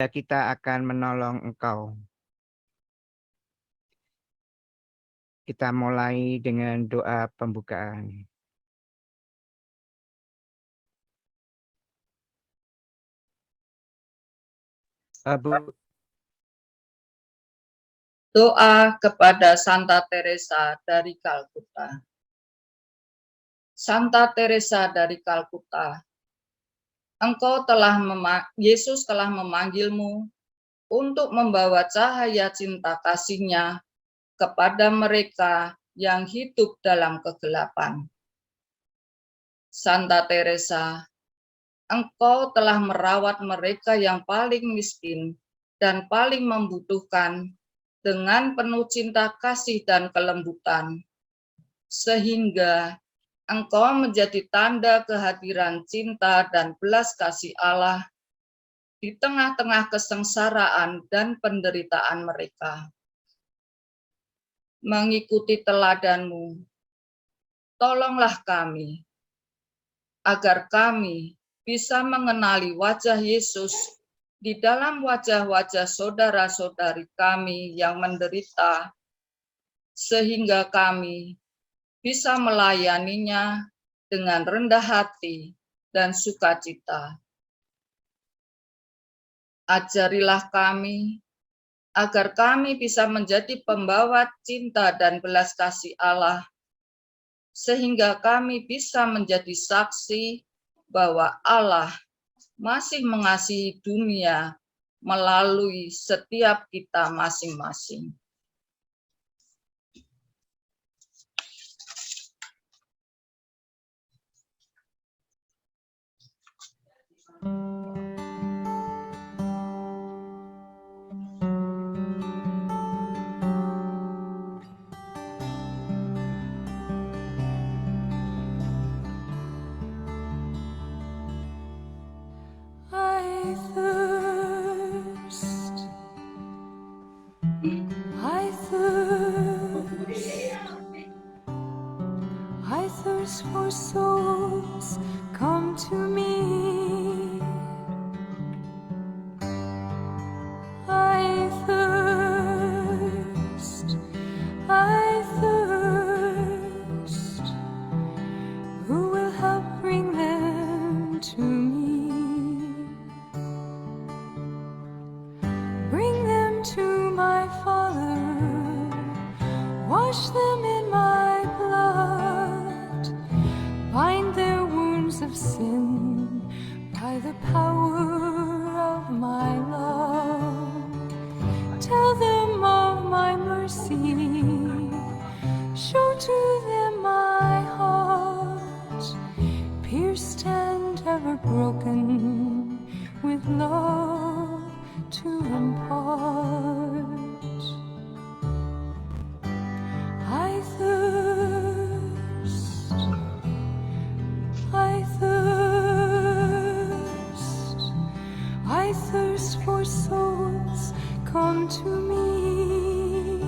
kita akan menolong engkau. Kita mulai dengan doa pembukaan. Bu. Doa kepada Santa Teresa dari Kalkuta. Santa Teresa dari Kalkuta, Yesus telah memanggilmu untuk membawa cahaya cinta kasih-Nya kepada mereka yang hidup dalam kegelapan. Santa Teresa, Engkau telah merawat mereka yang paling miskin dan paling membutuhkan dengan penuh cinta kasih dan kelembutan, sehingga Engkau menjadi tanda kehadiran cinta dan belas kasih Allah di tengah-tengah kesengsaraan dan penderitaan mereka. Mengikuti teladan-Mu, tolonglah kami, agar kami bisa mengenali wajah Yesus di dalam wajah-wajah saudara-saudari kami yang menderita, sehingga kami bisa melayaninya dengan rendah hati dan sukacita. Ajarilah kami, agar kami bisa menjadi pembawa cinta dan belas kasih Allah, sehingga kami bisa menjadi saksi bahwa Allah masih mengasihi dunia melalui setiap kita masing-masing. I thirst for souls, come to me. I thirst. Who will help bring them to me? Bring them to my Father, wash them in my blood, bind their wounds of sin by the power of my love. Tell them of my mercy, show to them my heart, pierced and ever broken, with love to impart. I thirst, I thirst for souls, come to me.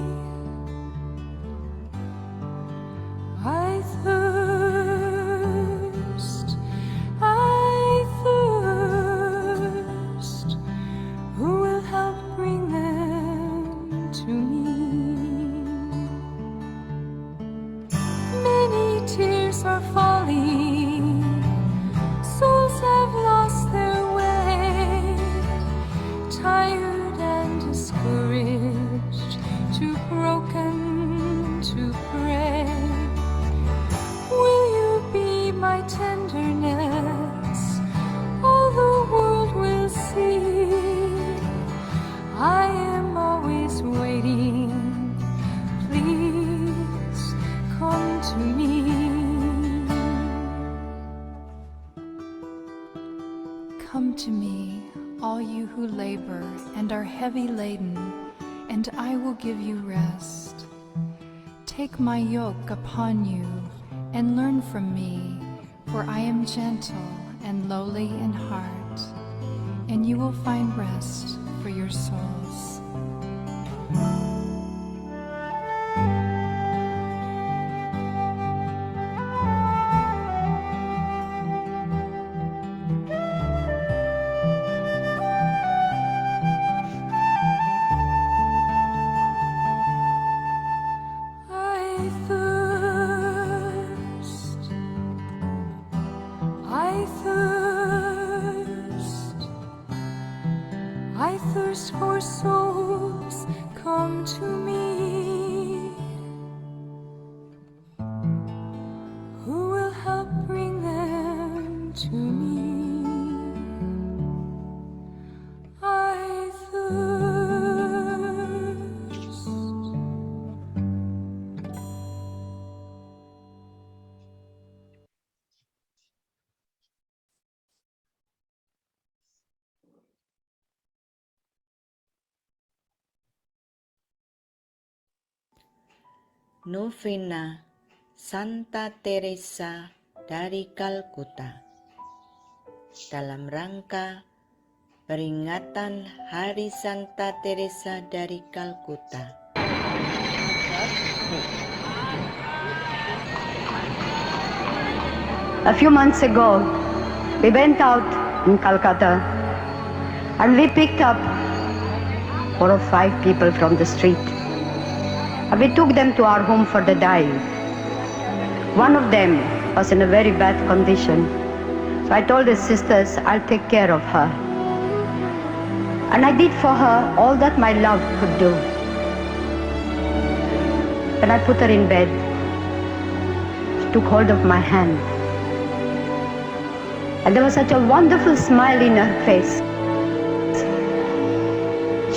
I thirst. Who will help bring them to me? Many tears are falling, souls have lost their way, tired and discouraged, too broken to pray. Will you be my tenderness? All the world will see. I am always waiting. Please come to me. Come to me, all you who labor and are heavy laden, and I will give you rest. Take my yoke upon you and learn from me, for I am gentle and lowly in heart, and you will find rest for your souls. I thirst for souls, come to me. Who will help bring them to me? I thirst. Novena Santa Teresa dari Kalkuta dalam rangka peringatan Hari Santa Teresa dari Kalkuta. A few months ago, we went out in Calcutta and we picked up 4 or 5 people from the street. And we took them to our home for the dying. One of them was in a very bad condition. So I told the sisters, I'll take care of her. And I did for her all that my love could do. When I put her in bed, she took hold of my hand. And there was such a wonderful smile in her face.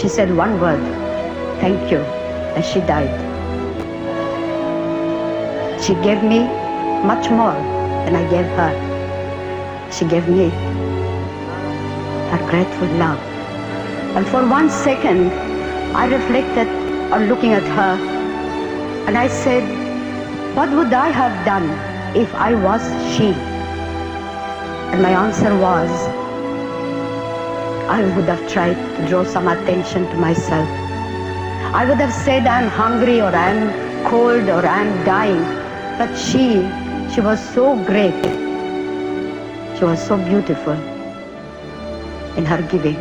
She said one word, thank you, as she died. She gave me much more than I gave her. She gave me her grateful love. And for 1 second, I reflected on looking at her, and I said, what would I have done if I was she? And my answer was, I would have tried to draw some attention to myself. I would have said I'm hungry or I'm cold or I'm dying. But she was so great. She was so beautiful in her giving.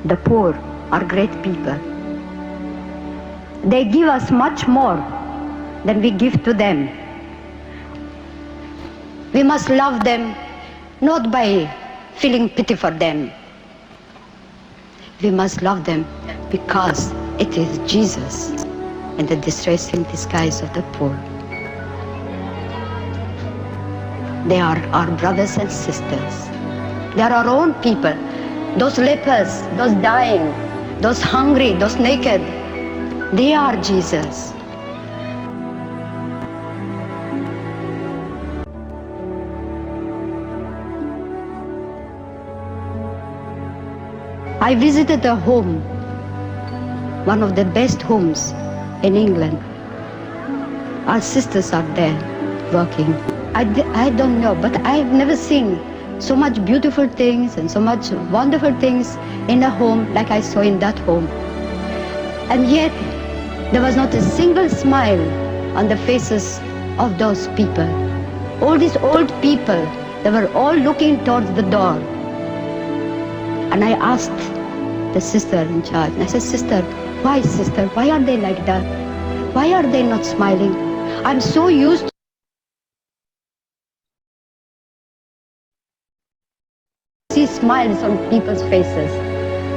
The poor are great people. They give us much more than we give to them. We must love them not by feeling pity for them. We must love them because it is Jesus and the distressing disguise of the poor. They are our brothers and sisters. They are our own people. Those lepers, those dying, those hungry, those naked, they are Jesus. I visited a home, one of the best homes in England. Our sisters are there working. I don't know, but I've never seen so much beautiful things and so much wonderful things in a home like I saw in that home. And yet, there was not a single smile on the faces of those people. All these old people, they were all looking towards the door. And I asked the sister in charge, and I said, sister, why are they like that? Why are they not smiling? I'm so used to see smiles on people's faces,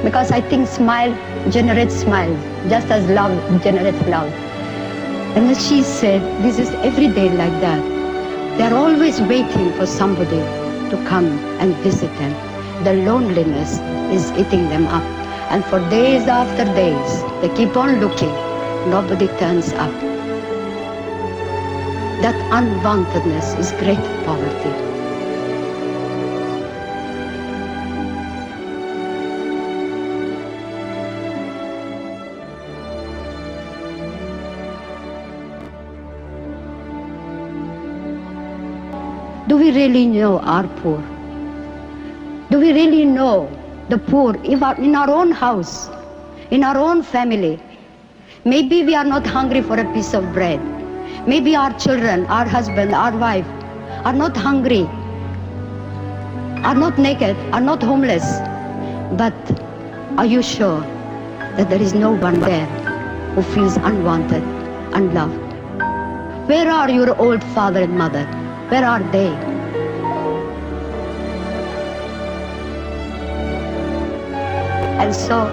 because I think smile generates smiles, just as love generates love. And then she said, this is every day like that. They're always waiting for somebody to come and visit them. The loneliness is eating them up. And for days after days, they keep on looking. Nobody turns up. That unwantedness is great poverty. Do we really know our poor? Do we really know the poor in our own house, in our own family? Maybe we are not hungry for a piece of bread. Maybe our children, our husband, our wife are not hungry, are not naked, are not homeless. But are you sure that there is no one there who feels unwanted, unloved? Where are your old father and mother? Where are they? And so,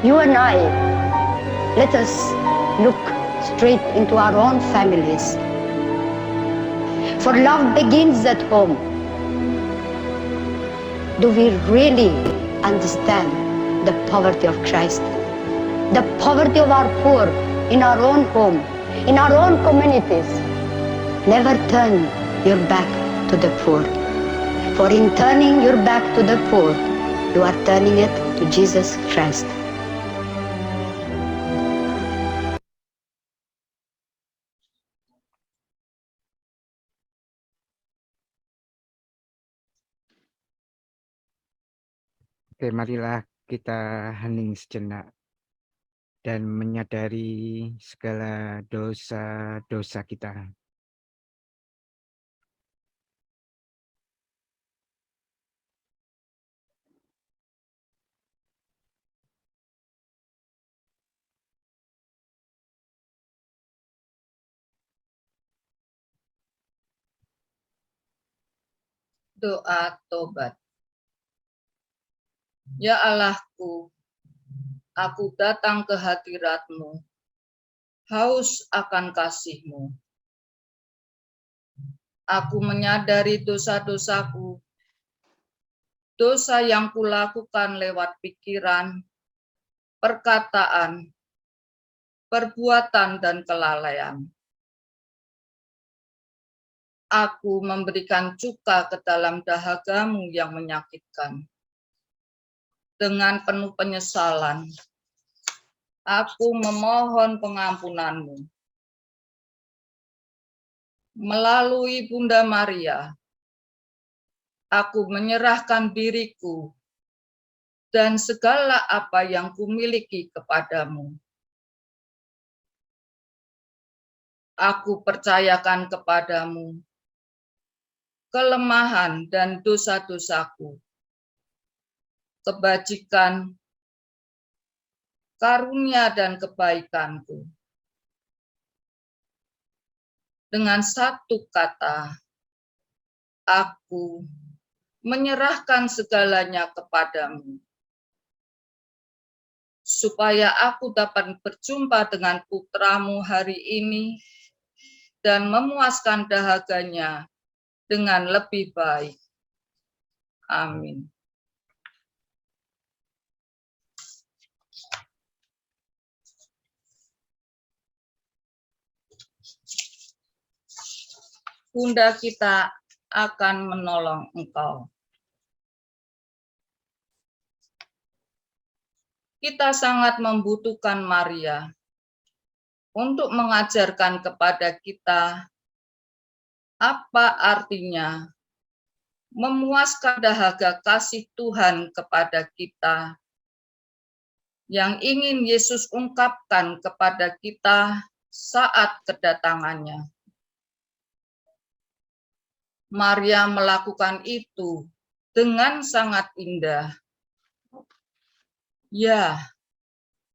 you and I, let us look straight into our own families. For love begins at home. Do we really understand the poverty of Christ? The poverty of our poor in our own home, in our own communities. Never turn your back to the poor. For in turning your back to the poor, you are turning it to Jesus Christ. Oke, marilah kita hening sejenak dan menyadari segala dosa-dosa kita. Doa tobat. Ya Allahku, aku datang ke hadirat-Mu, haus akan kasih-Mu. Aku menyadari dosa-dosaku, dosa yang kulakukan lewat pikiran, perkataan, perbuatan, dan kelalaian. Aku memberikan cuka ke dalam dahaga-Mu yang menyakitkan. Dengan penuh penyesalan, aku memohon pengampunan-Mu. Melalui Bunda Maria, aku menyerahkan diriku dan segala apa yang kumiliki kepadamu. Aku percayakan kepadamu kelemahan dan dosa-dosaku, kebajikan, karunia dan kebaikanku. Dengan satu kata, aku menyerahkan segalanya kepadamu, supaya aku dapat berjumpa dengan putramu hari ini dan memuaskan dahaganya dengan lebih baik. Amin. Bunda kita akan menolong engkau. Kita sangat membutuhkan Maria untuk mengajarkan kepada kita apa artinya memuaskan dahaga kasih Tuhan kepada kita yang ingin Yesus ungkapkan kepada kita saat kedatangannya. Maria melakukan itu dengan sangat indah. Ya,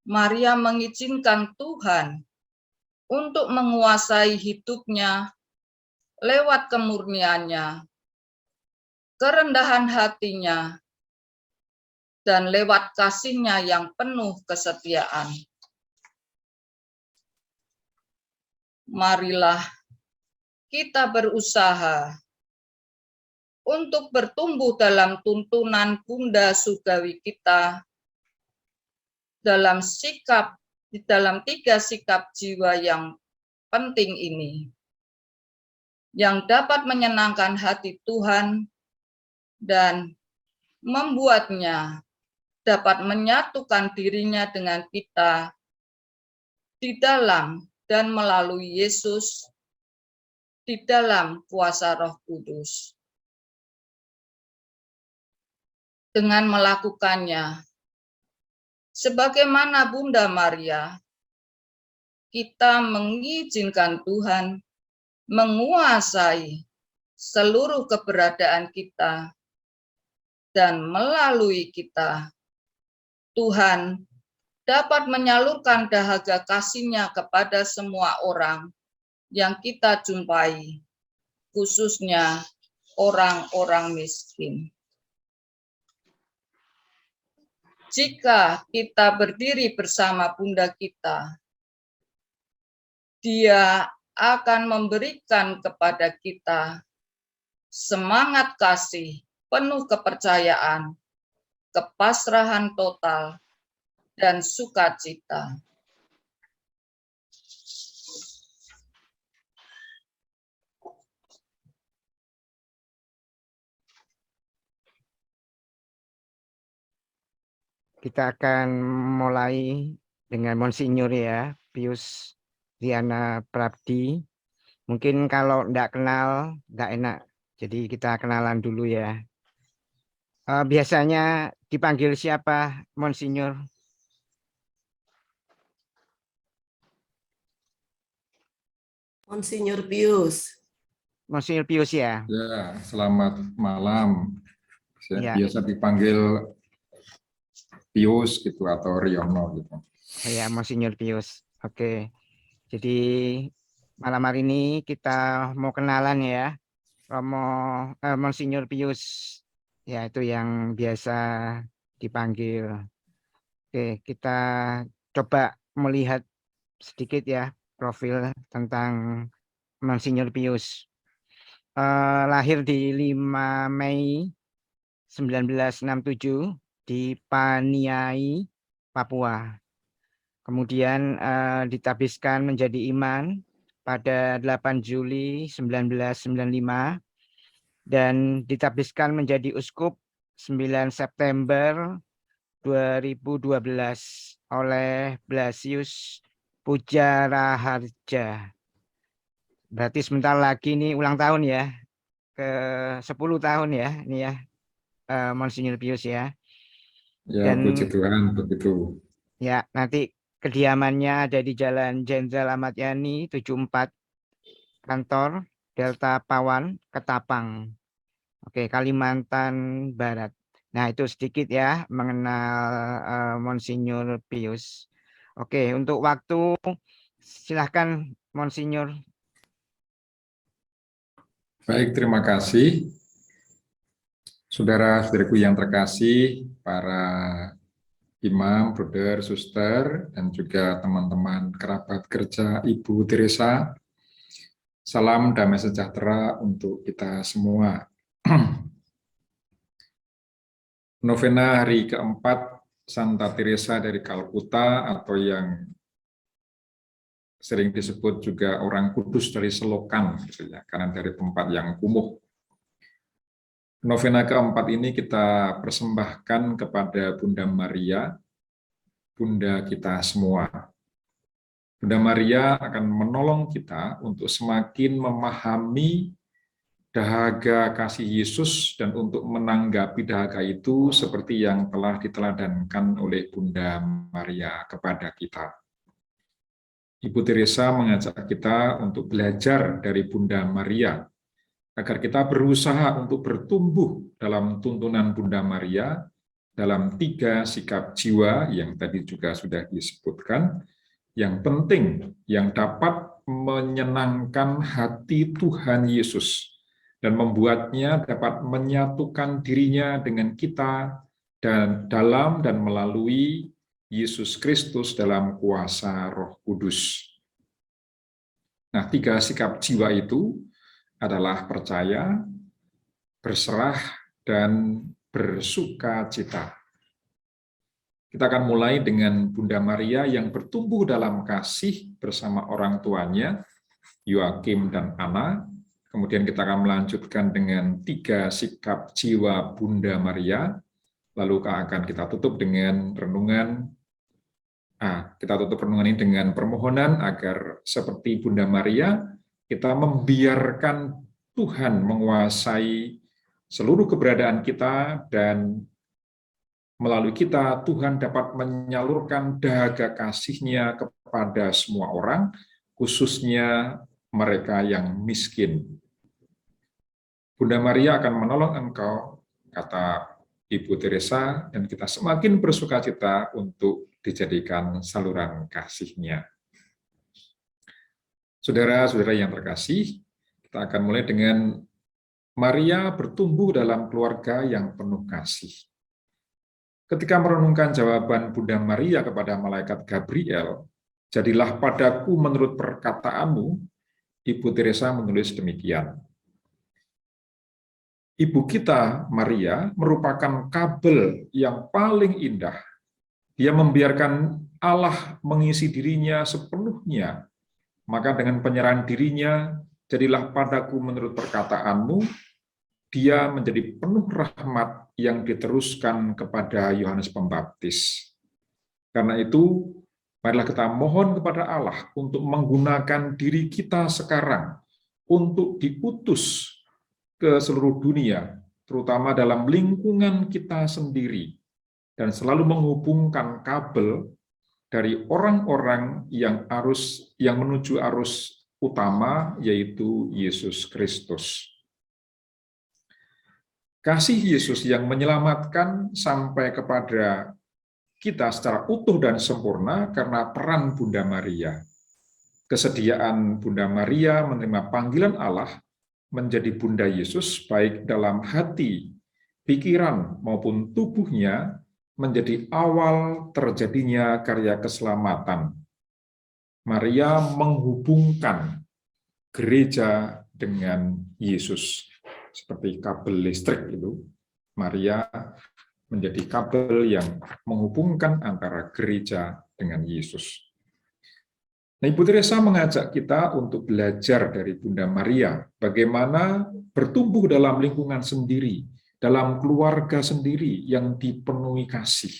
Maria mengizinkan Tuhan untuk menguasai hidupnya lewat kemurniannya, kerendahan hatinya, dan lewat kasih-Nya yang penuh kesetiaan. Marilah kita berusaha untuk bertumbuh dalam tuntunan Bunda Surgawi kita, dalam tiga sikap jiwa yang penting ini, yang dapat menyenangkan hati Tuhan dan membuatnya dapat menyatukan dirinya dengan kita di dalam dan melalui Yesus di dalam kuasa Roh Kudus. Dengan melakukannya, sebagaimana Bunda Maria, kita mengizinkan Tuhan menguasai seluruh keberadaan kita, dan melalui kita, Tuhan dapat menyalurkan dahaga kasih-Nya kepada semua orang yang kita jumpai, khususnya orang-orang miskin. Jika kita berdiri bersama Bunda kita, Dia akan memberikan kepada kita semangat kasih, penuh kepercayaan, kepasrahan total, dan sukacita. Kita akan mulai dengan Monsinyur ya, Pius Diana Prabdi. Mungkin kalau enggak kenal, enggak enak. Jadi kita kenalan dulu ya. Biasanya dipanggil siapa, Monsinyur? Monsinyur Pius. Monsinyur Pius ya? Ya, selamat malam. Ya. Biasa dipanggil Pius gitu atau Riono gitu. Ya, Monsinyur Pius. Oke. Jadi malam hari ini kita mau kenalan ya. Monsinyur Pius. Ya, itu yang biasa dipanggil. Oke, kita coba melihat sedikit ya profil tentang Monsinyur Pius. Lahir di 5 Mei 1967 di Paniai, Papua. Kemudian ditabiskan menjadi imam pada 8 Juli 1995 dan ditabiskan menjadi uskup 9 September 2012 oleh Blasius Pujaraharja. Berarti sebentar lagi ini ulang tahun ya, ke 10 tahun ya ini ya, Monsinyur Pius ya. Ya, puji Tuhan begitu. Ya, nanti kediamannya ada di Jalan Jenderal Ahmad Yani 74, kantor Delta Pawan, Ketapang. Oke, Kalimantan Barat. Nah, itu sedikit ya mengenal Monsinyur Pius. Oke, untuk waktu silahkan Monsinyur. Baik, terima kasih. Saudara-saudariku yang terkasih, para imam, bruder, suster, dan juga teman-teman kerabat kerja Ibu Teresa. Salam damai sejahtera untuk kita semua. Novena hari keempat Santa Teresa dari Kalkuta, atau yang sering disebut juga orang kudus dari Selokan, karena dari tempat yang kumuh. Novena keempat ini kita persembahkan kepada Bunda Maria, Bunda kita semua. Bunda Maria akan menolong kita untuk semakin memahami dahaga kasih Yesus dan untuk menanggapi dahaga itu seperti yang telah diteladankan oleh Bunda Maria kepada kita. Ibu Teresa mengajak kita untuk belajar dari Bunda Maria, agar kita berusaha untuk bertumbuh dalam tuntunan Bunda Maria, dalam 3 sikap jiwa yang tadi juga sudah disebutkan, yang penting, yang dapat menyenangkan hati Tuhan Yesus, dan membuatnya dapat menyatukan dirinya dengan kita, dan dalam dan melalui Yesus Kristus dalam kuasa Roh Kudus. Nah, 3 sikap jiwa itu adalah percaya, berserah, dan bersukacita. Kita akan mulai dengan Bunda Maria yang bertumbuh dalam kasih bersama orang tuanya, Yoakim dan Anna. Kemudian kita akan melanjutkan dengan 3 sikap jiwa Bunda Maria. Lalu akan kita tutup dengan renungan. Kita tutup renungan ini dengan permohonan agar seperti Bunda Maria, kita membiarkan Tuhan menguasai seluruh keberadaan kita, dan melalui kita Tuhan dapat menyalurkan dahaga kasih-Nya kepada semua orang, khususnya mereka yang miskin. Bunda Maria akan menolong engkau, kata Ibu Teresa, dan kita semakin bersukacita untuk dijadikan saluran kasih-Nya. Saudara-saudara yang terkasih, kita akan mulai dengan Maria bertumbuh dalam keluarga yang penuh kasih. Ketika merenungkan jawaban Bunda Maria kepada malaikat Gabriel, "Jadilah padaku menurut perkataanmu," Ibu Teresa menulis demikian. Ibu kita, Maria, merupakan kabel yang paling indah. Dia membiarkan Allah mengisi dirinya sepenuhnya. Maka dengan penyerahan dirinya, "Jadilah padaku menurut perkataanmu," dia menjadi penuh rahmat yang diteruskan kepada Yohanes Pembaptis. Karena itu, marilah kita mohon kepada Allah untuk menggunakan diri kita sekarang untuk diutus ke seluruh dunia, terutama dalam lingkungan kita sendiri, dan selalu menghubungkan kabel dari orang-orang yang menuju arus utama, yaitu Yesus Kristus. Kasih Yesus yang menyelamatkan sampai kepada kita secara utuh dan sempurna karena peran Bunda Maria. Kesediaan Bunda Maria menerima panggilan Allah menjadi Bunda Yesus, baik dalam hati, pikiran, maupun tubuhnya, menjadi awal terjadinya karya keselamatan. Maria menghubungkan gereja dengan Yesus. Seperti kabel listrik itu, Maria menjadi kabel yang menghubungkan antara gereja dengan Yesus. Nah, Ibu Teresa mengajak kita untuk belajar dari Bunda Maria, bagaimana bertumbuh dalam lingkungan sendiri, dalam keluarga sendiri yang dipenuhi kasih.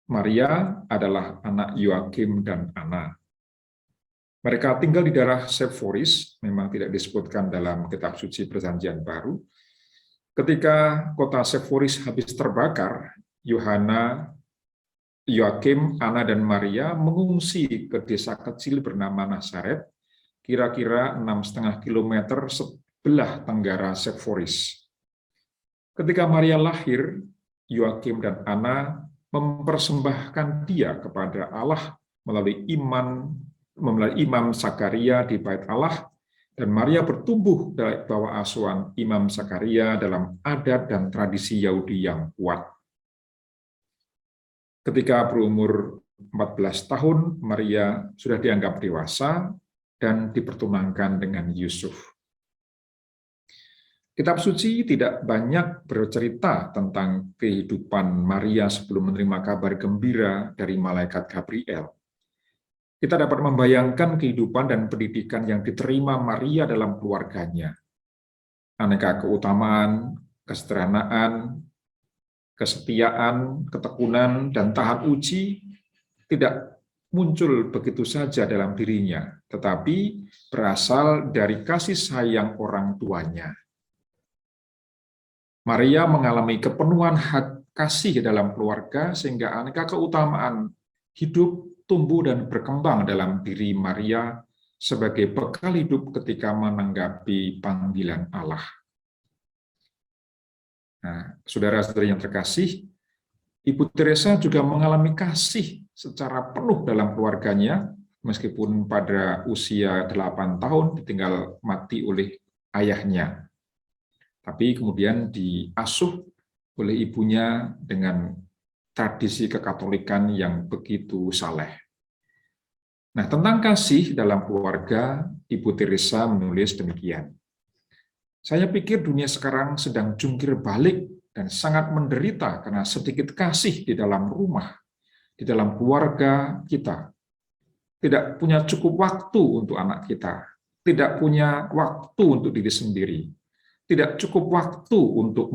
Maria adalah anak Yoakim dan Anna. Mereka tinggal di daerah Sepphoris, memang tidak disebutkan dalam kitab suci Perjanjian Baru. Ketika kota Sepphoris habis terbakar, Yoakim, Anna, dan Maria mengungsi ke desa kecil bernama Nazaret, kira-kira 6,5 kilometer sebelah tenggara Sepphoris. Ketika Maria lahir, Yoakim dan Anna mempersembahkan dia kepada Allah melalui Imam Zakaria di Bait Allah, dan Maria bertumbuh dari bawah asuhan Imam Zakaria dalam adat dan tradisi Yahudi yang kuat. Ketika berumur 14 tahun, Maria sudah dianggap dewasa dan dipertunangkan dengan Yusuf. Kitab suci tidak banyak bercerita tentang kehidupan Maria sebelum menerima kabar gembira dari malaikat Gabriel. Kita dapat membayangkan kehidupan dan pendidikan yang diterima Maria dalam keluarganya. Aneka keutamaan, kesederhanaan, kesetiaan, ketekunan, dan tahan uji tidak muncul begitu saja dalam dirinya, tetapi berasal dari kasih sayang orang tuanya. Maria mengalami kepenuhan kasih dalam keluarga, sehingga aneka keutamaan hidup tumbuh dan berkembang dalam diri Maria sebagai bekal hidup ketika menanggapi panggilan Allah. Nah, saudara-saudari yang terkasih, Ibu Teresa juga mengalami kasih secara penuh dalam keluarganya, meskipun pada usia 8 tahun ditinggal mati oleh ayahnya. Tapi kemudian diasuh oleh ibunya dengan tradisi kekatolikan yang begitu saleh. Nah, tentang kasih dalam keluarga, Ibu Teresa menulis demikian. "Saya pikir dunia sekarang sedang jungkir balik dan sangat menderita karena sedikit kasih di dalam rumah, di dalam keluarga kita. Tidak punya cukup waktu untuk anak kita, tidak punya waktu untuk diri sendiri, tidak cukup waktu untuk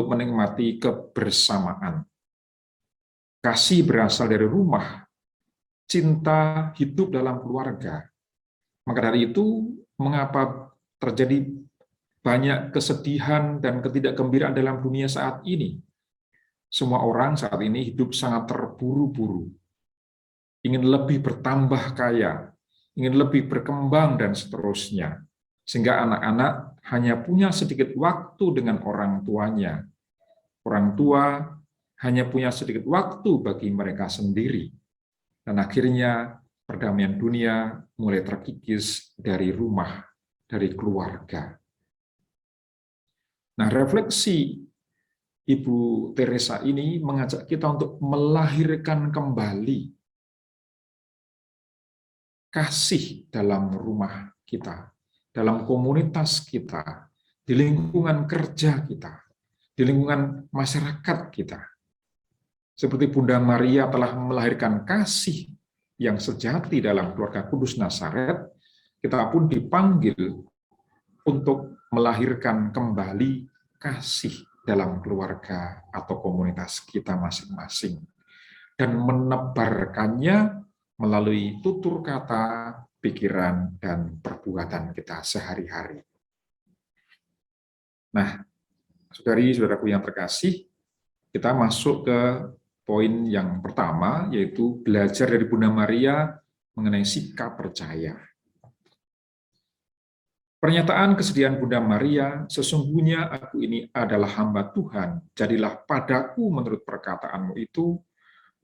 menikmati kebersamaan. Kasih berasal dari rumah, cinta hidup dalam keluarga. Maka dari itu, mengapa terjadi banyak kesedihan dan ketidakgembiraan dalam dunia saat ini? Semua orang saat ini hidup sangat terburu-buru, ingin lebih bertambah kaya, ingin lebih berkembang, dan seterusnya. Sehingga anak-anak hanya punya sedikit waktu dengan orang tuanya. Orang tua hanya punya sedikit waktu bagi mereka sendiri. Dan akhirnya perdamaian dunia mulai terkikis dari rumah, dari keluarga. Nah, refleksi Ibu Teresa ini mengajak kita untuk melahirkan kembali kasih dalam rumah kita, dalam komunitas kita, di lingkungan kerja kita, di lingkungan masyarakat kita. Seperti Bunda Maria telah melahirkan kasih yang sejati dalam keluarga Kudus Nazaret, kita pun dipanggil untuk melahirkan kembali kasih dalam keluarga atau komunitas kita masing-masing, dan menebarkannya melalui tutur kata, pikiran, dan perbuatan kita sehari-hari. Nah, saudari-saudaraku yang terkasih, kita masuk ke poin yang pertama, yaitu belajar dari Bunda Maria mengenai sikap percaya. Pernyataan kesediaan Bunda Maria, sesungguhnya aku ini adalah hamba Tuhan, jadilah padaku menurut perkataanmu itu,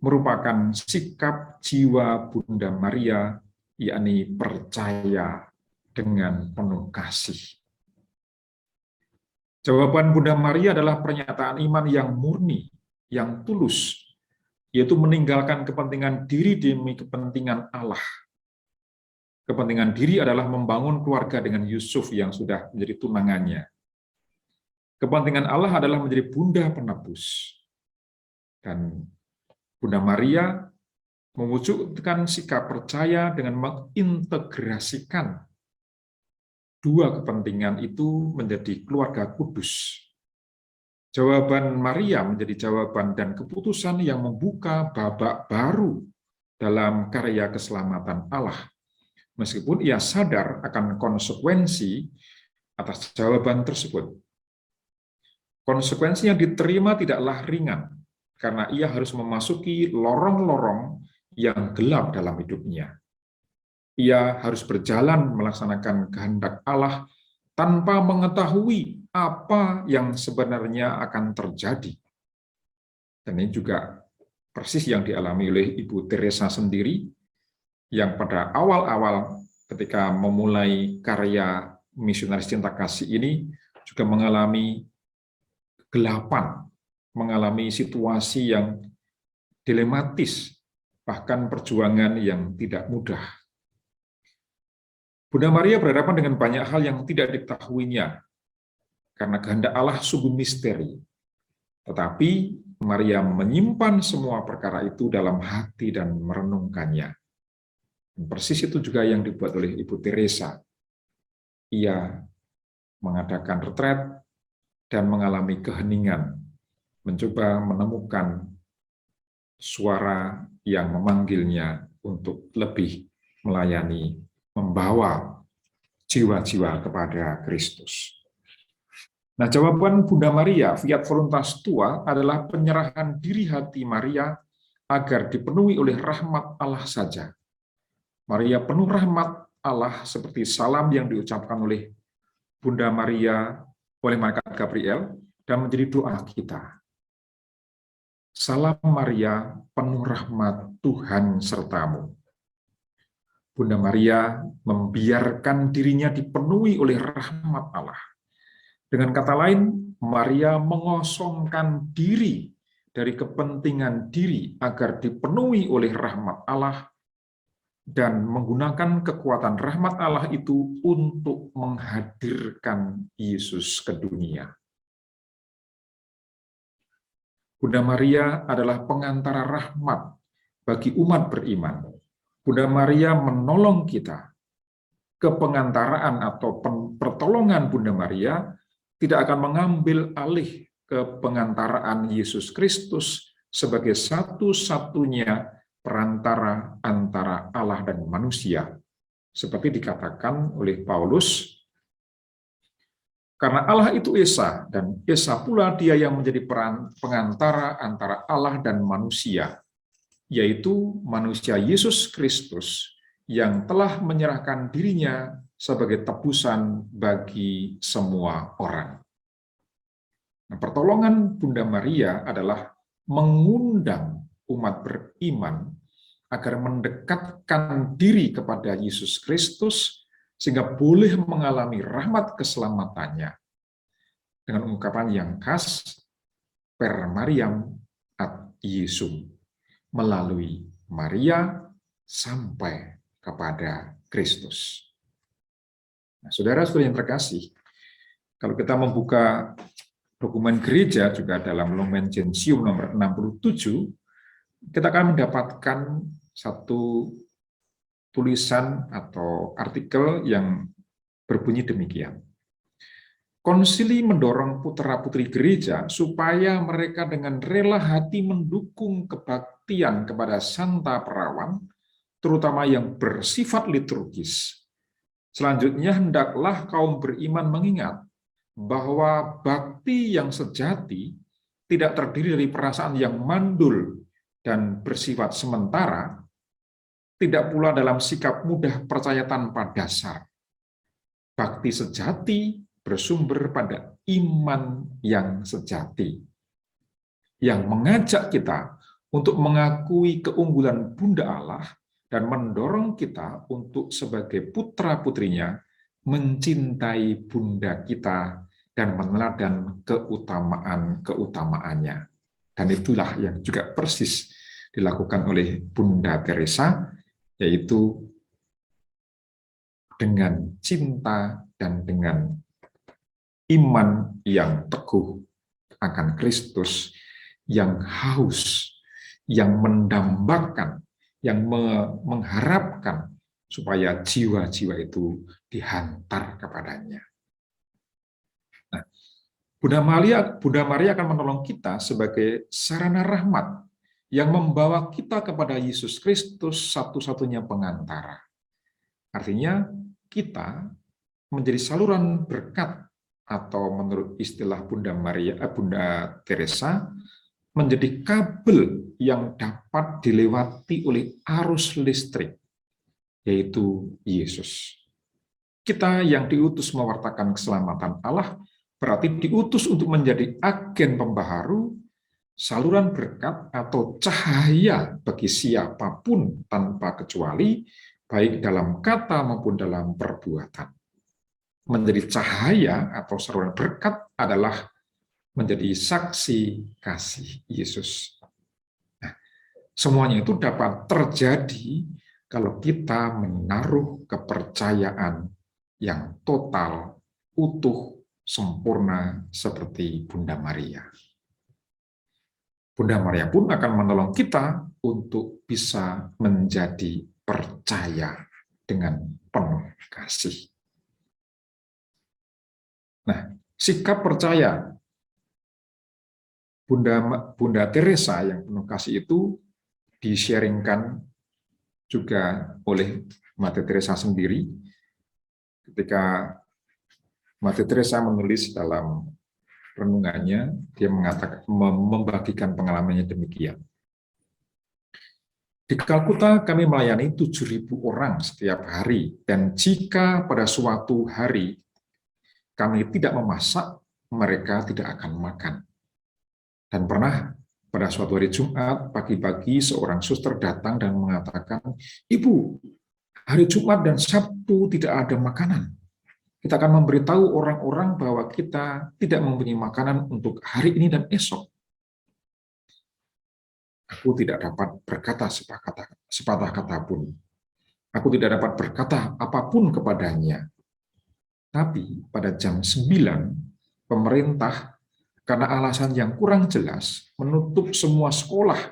merupakan sikap jiwa Bunda Maria, yakni percaya dengan penuh kasih. Jawaban Bunda Maria adalah pernyataan iman yang murni, yang tulus, yaitu meninggalkan kepentingan diri demi kepentingan Allah. Kepentingan diri adalah membangun keluarga dengan Yusuf yang sudah menjadi tunangannya. Kepentingan Allah adalah menjadi bunda penebus. Dan Bunda Maria mewujudkan sikap percaya dengan mengintegrasikan dua kepentingan itu menjadi keluarga kudus. Jawaban Maria menjadi jawaban dan keputusan yang membuka babak baru dalam karya keselamatan Allah. Meskipun ia sadar akan konsekuensi atas jawaban tersebut. Konsekuensi yang diterima tidaklah ringan, karena ia harus memasuki lorong-lorong yang gelap dalam hidupnya. Ia harus berjalan melaksanakan kehendak Allah tanpa mengetahui apa yang sebenarnya akan terjadi. Dan ini juga persis yang dialami oleh Ibu Teresa sendiri, yang pada awal-awal ketika memulai karya misionaris cinta kasih ini juga mengalami kegelapan, mengalami situasi yang dilematis, bahkan perjuangan yang tidak mudah. Bunda Maria berhadapan dengan banyak hal yang tidak diketahuinya, karena kehendak Allah sungguh misteri. Tetapi Maria menyimpan semua perkara itu dalam hati dan merenungkannya. Persis itu juga yang dibuat oleh Ibu Teresa. Ia mengadakan retret dan mengalami keheningan, mencoba menemukan suara yang memanggilnya untuk lebih melayani, membawa jiwa-jiwa kepada Kristus. Nah, jawaban Bunda Maria, Fiat Voluntas Tua, adalah penyerahan diri hati Maria agar dipenuhi oleh rahmat Allah saja. Maria penuh rahmat Allah seperti salam yang diucapkan oleh Bunda Maria oleh malaikat Gabriel dan menjadi doa kita. Salam Maria, penuh rahmat Tuhan sertamu. Bunda Maria membiarkan dirinya dipenuhi oleh rahmat Allah. Dengan kata lain, Maria mengosongkan diri dari kepentingan diri agar dipenuhi oleh rahmat Allah dan menggunakan kekuatan rahmat Allah itu untuk menghadirkan Yesus ke dunia. Bunda Maria adalah pengantara rahmat bagi umat beriman. Bunda Maria menolong kita. Kepengantaraan atau pertolongan Bunda Maria tidak akan mengambil alih kepengantaraan Yesus Kristus sebagai satu-satunya perantara antara Allah dan manusia. Seperti dikatakan oleh Paulus, karena Allah itu Esa, dan Esa pula dia yang menjadi pengantara antara Allah dan manusia, yaitu manusia Yesus Kristus yang telah menyerahkan dirinya sebagai tebusan bagi semua orang. Nah, pertolongan Bunda Maria adalah mengundang umat beriman agar mendekatkan diri kepada Yesus Kristus sehingga boleh mengalami rahmat keselamatannya. Dengan ungkapan yang khas, per Mariam ad Iesum, melalui Maria sampai kepada Kristus. Nah, saudara-saudara yang terkasih, kalau kita membuka dokumen gereja juga dalam Lumen Gentium nomor 67, kita akan mendapatkan satu tulisan atau artikel yang berbunyi demikian. Konsili mendorong putra-putri gereja supaya mereka dengan rela hati mendukung kebaktian kepada Santa Perawan, terutama yang bersifat liturgis. Selanjutnya, hendaklah kaum beriman mengingat bahwa bakti yang sejati tidak terdiri dari perasaan yang mandul dan bersifat sementara, tidak pula dalam sikap mudah percaya tanpa dasar. Bakti sejati bersumber pada iman yang sejati, yang mengajak kita untuk mengakui keunggulan Bunda Allah dan mendorong kita untuk sebagai putra-putrinya mencintai Bunda kita dan meneladani keutamaan-keutamaannya. Dan itulah yang juga persis dilakukan oleh Bunda Teresa, yaitu dengan cinta dan dengan iman yang teguh akan Kristus, yang haus, yang mendambakan, yang mengharapkan supaya jiwa-jiwa itu dihantar kepadanya. Nah, Bunda Maria akan menolong kita sebagai sarana rahmat yang membawa kita kepada Yesus Kristus, satu-satunya pengantara. Artinya, kita menjadi saluran berkat, atau menurut istilah Bunda Teresa, menjadi kabel yang dapat dilewati oleh arus listrik, yaitu Yesus. Kita yang diutus mewartakan keselamatan Allah, berarti diutus untuk menjadi agen pembaharu, saluran berkat atau cahaya bagi siapapun tanpa kecuali, baik dalam kata maupun dalam perbuatan. Menjadi cahaya atau saluran berkat adalah menjadi saksi kasih Yesus. Nah, semuanya itu dapat terjadi kalau kita menaruh kepercayaan yang total, utuh, sempurna seperti Bunda Maria. Bunda Maria pun akan menolong kita untuk bisa menjadi percaya dengan penuh kasih. Nah, sikap percaya Bunda Teresa yang penuh kasih itu di-sharingkan juga oleh Mate Teresa sendiri ketika Mate Teresa menulis dalam renungannya, dia mengatakan, membagikan pengalamannya demikian. Di Kalkuta kami melayani 7.000 orang setiap hari, dan jika pada suatu hari kami tidak memasak, mereka tidak akan makan. Dan pernah pada suatu hari Jumat, pagi-pagi seorang suster datang dan mengatakan, "Ibu, hari Jumat dan Sabtu tidak ada makanan. Kita akan memberitahu orang-orang bahwa kita tidak mempunyai makanan untuk hari ini dan esok." Aku tidak dapat berkata sepatah kata pun. Aku tidak dapat berkata apapun kepadanya. Tapi pada jam 9, pemerintah karena alasan yang kurang jelas menutup semua sekolah,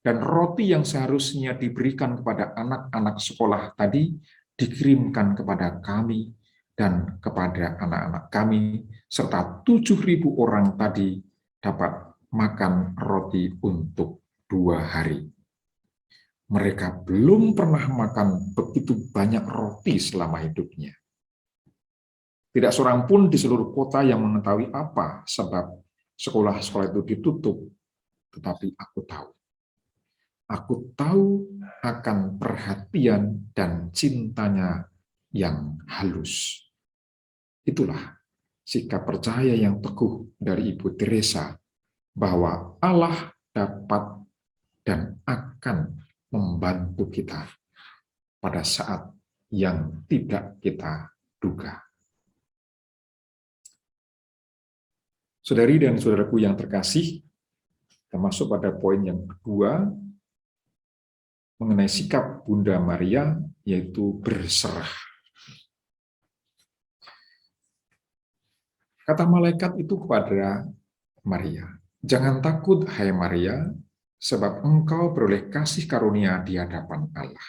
dan roti yang seharusnya diberikan kepada anak-anak sekolah tadi dikirimkan kepada kami dan kepada anak-anak kami, serta 7.000 orang tadi dapat makan roti untuk 2 hari. Mereka belum pernah makan begitu banyak roti selama hidupnya. Tidak seorang pun di seluruh kota yang mengetahui apa sebab sekolah-sekolah itu ditutup, tetapi aku tahu. Aku tahu akan perhatian dan cintanya yang halus. Itulah sikap percaya yang teguh dari Ibu Teresa bahwa Allah dapat dan akan membantu kita pada saat yang tidak kita duga. Saudari dan saudaraku yang terkasih, Kita masuk pada poin yang kedua mengenai sikap Bunda Maria, yaitu berserah. Kata malaikat itu kepada Maria, "Jangan takut, hai Maria, sebab engkau beroleh kasih karunia di hadapan Allah."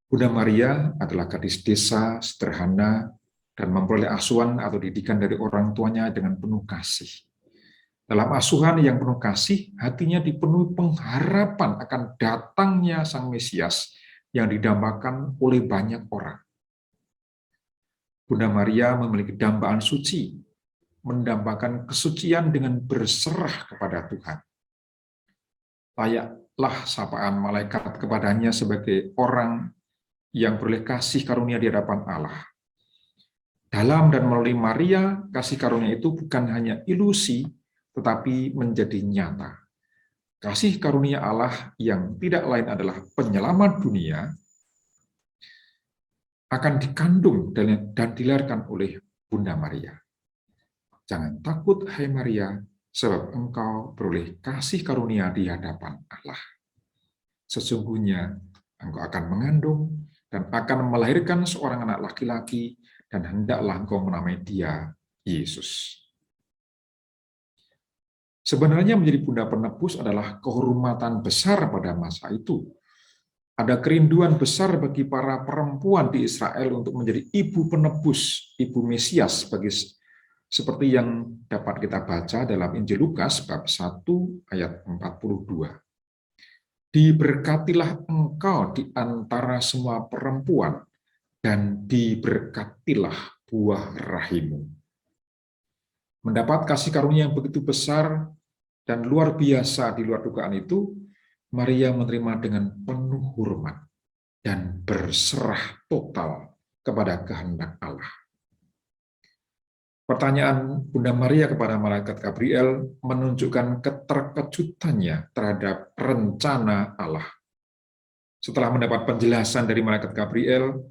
Bunda Maria adalah gadis desa sederhana dan memperoleh asuhan atau didikan dari orang tuanya dengan penuh kasih. Dalam asuhan yang penuh kasih, hatinya dipenuhi pengharapan akan datangnya Sang Mesias yang didambakan oleh banyak orang. Bunda Maria memiliki dambaan suci, mendambakan kesucian dengan berserah kepada Tuhan. Layaklah sapaan malaikat kepadanya sebagai orang yang beroleh kasih karunia di hadapan Allah. Dalam dan melalui Maria, kasih karunia itu bukan hanya ilusi, tetapi menjadi nyata. Kasih karunia Allah yang tidak lain adalah penyelamat dunia akan dikandung dan dilahirkan oleh Bunda Maria. Jangan takut, hai Maria, sebab engkau beroleh kasih karunia di hadapan Allah. Sesungguhnya engkau akan mengandung dan akan melahirkan seorang anak laki-laki, dan hendaklah engkau menamai dia Yesus. Sebenarnya menjadi bunda penebus adalah kehormatan besar pada masa itu. Ada kerinduan besar bagi para perempuan di Israel untuk menjadi ibu penebus, ibu Mesias, seperti yang dapat kita baca dalam Injil Lukas bab 1 ayat 42. Diberkatilah engkau di antara semua perempuan, dan diberkatilah buah rahimmu. Mendapat kasih karunia yang begitu besar dan luar biasa di luar dugaan itu, Maria menerima dengan penuh hormat dan berserah total kepada kehendak Allah. Pertanyaan Bunda Maria kepada malaikat Gabriel menunjukkan keterkejutannya terhadap rencana Allah. Setelah mendapat penjelasan dari malaikat Gabriel,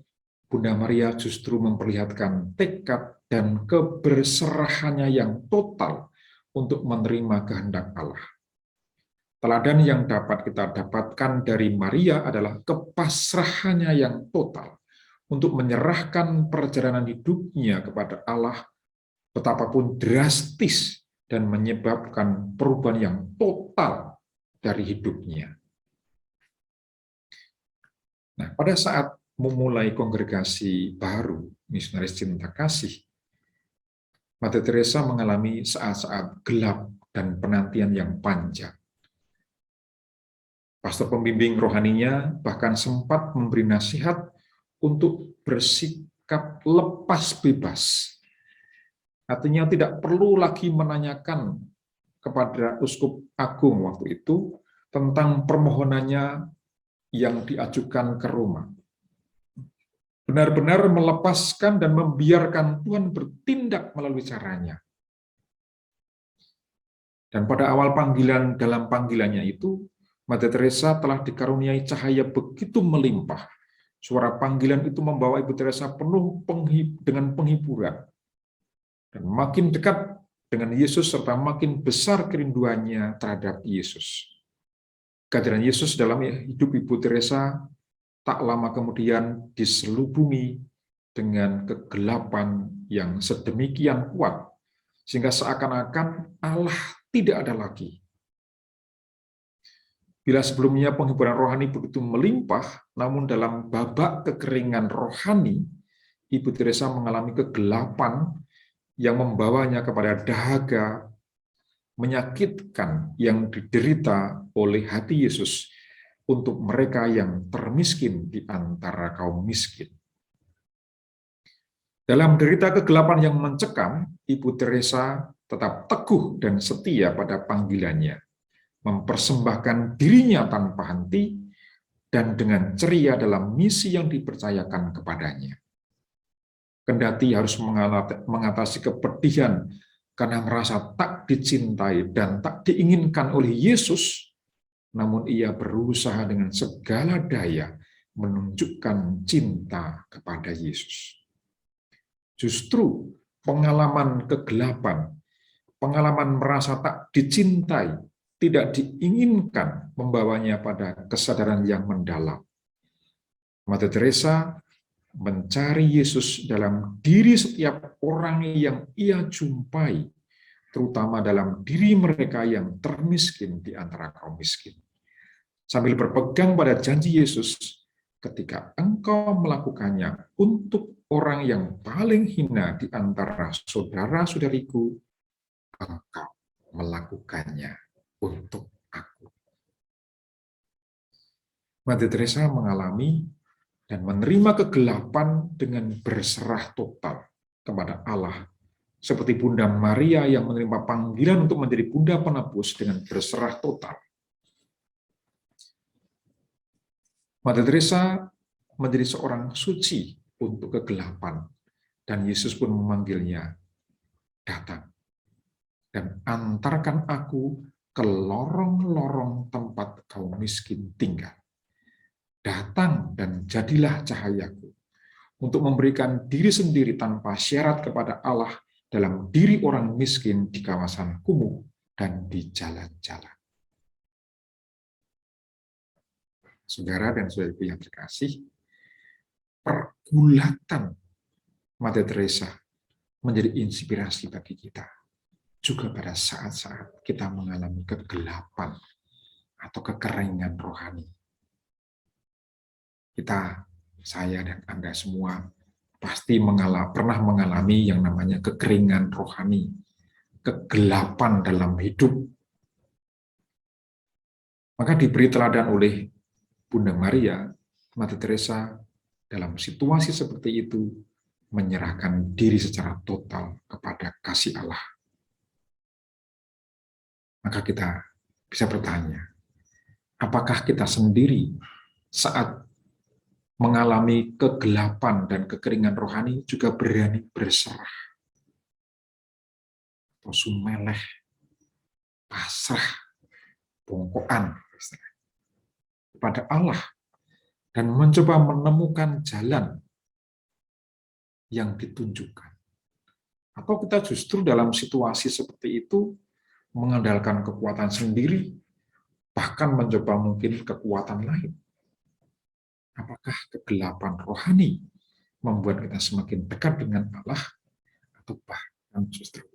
Bunda Maria justru memperlihatkan tekad dan keberserahannya yang total untuk menerima kehendak Allah. Teladan yang dapat kita dapatkan dari Maria adalah kepasrahannya yang total untuk menyerahkan perjalanan hidupnya kepada Allah, betapapun drastis dan menyebabkan perubahan yang total dari hidupnya. Nah, pada saat memulai kongregasi baru, Misionaris Cinta Kasih, Mother Teresa mengalami saat-saat gelap dan penantian yang panjang. Pastor pembimbing rohaninya bahkan sempat memberi nasihat untuk bersikap lepas bebas. Artinya tidak perlu lagi menanyakan kepada Uskup Agung waktu itu tentang permohonannya yang diajukan ke Roma. Benar-benar melepaskan dan membiarkan Tuhan bertindak melalui caranya. Dan pada awal dalam panggilannya itu, Mother Teresa telah dikaruniai cahaya begitu melimpah. Suara panggilan itu membawa Ibu Teresa penuh dengan penghiburan. Dan makin dekat dengan Yesus serta makin besar kerinduannya terhadap Yesus. Kehadiran Yesus dalam hidup Ibu Teresa tak lama kemudian diselubungi dengan kegelapan yang sedemikian kuat, sehingga seakan-akan Allah tidak ada lagi. Bila sebelumnya penghiburan rohani begitu melimpah, namun dalam babak kekeringan rohani, Ibu Teresa mengalami kegelapan yang membawanya kepada dahaga menyakitkan yang diderita oleh hati Yesus untuk mereka yang termiskin di antara kaum miskin. Dalam derita kegelapan yang mencekam, Ibu Teresa tetap teguh dan setia pada panggilannya, mempersembahkan dirinya tanpa henti dan dengan ceria dalam misi yang dipercayakan kepadanya. Kendati harus mengatasi kepedihan karena merasa tak dicintai dan tak diinginkan oleh Yesus, namun ia berusaha dengan segala daya menunjukkan cinta kepada Yesus. Justru pengalaman kegelapan pengalaman merasa tak dicintai, tidak diinginkan, membawanya pada kesadaran yang mendalam. Mother Teresa mencari Yesus dalam diri setiap orang yang ia jumpai, terutama dalam diri mereka yang termiskin di antara kaum miskin. Sambil berpegang pada janji Yesus, ketika engkau melakukannya untuk orang yang paling hina di antara saudara-saudariku, engkau melakukannya untuk aku. Mother Teresa mengalami dan menerima kegelapan dengan berserah total kepada Allah, seperti Bunda Maria yang menerima panggilan untuk menjadi Bunda Penebus dengan berserah total. Mother Teresa menjadi seorang suci untuk kegelapan, dan Yesus pun memanggilnya, datang dan antarkan aku ke lorong-lorong tempat kaum miskin tinggal. Datang dan jadilah cahayaku, untuk memberikan diri sendiri tanpa syarat kepada Allah dalam diri orang miskin di kawasan kumuh dan di jalan-jalan. Saudara dan saudariku yang terkasih, pergulatan Mother Teresa menjadi inspirasi bagi kita, juga pada saat-saat kita mengalami kegelapan atau kekeringan rohani. Kita, saya dan Anda semua pasti pernah mengalami yang namanya kekeringan rohani, kegelapan dalam hidup. Maka diberi teladan oleh Bunda Maria, Mother Teresa dalam situasi seperti itu menyerahkan diri secara total kepada kasih Allah. Maka kita bisa bertanya, apakah kita sendiri saat mengalami kegelapan dan kekeringan rohani juga berani berserah atau sumeleh, pasrah, bongkoan kepada Allah dan mencoba menemukan jalan yang ditunjukkan? Atau kita justru dalam situasi seperti itu mengandalkan kekuatan sendiri, bahkan mencoba mungkin kekuatan lain? Apakah kegelapan rohani membuat kita semakin dekat dengan Allah, atau bahkan justru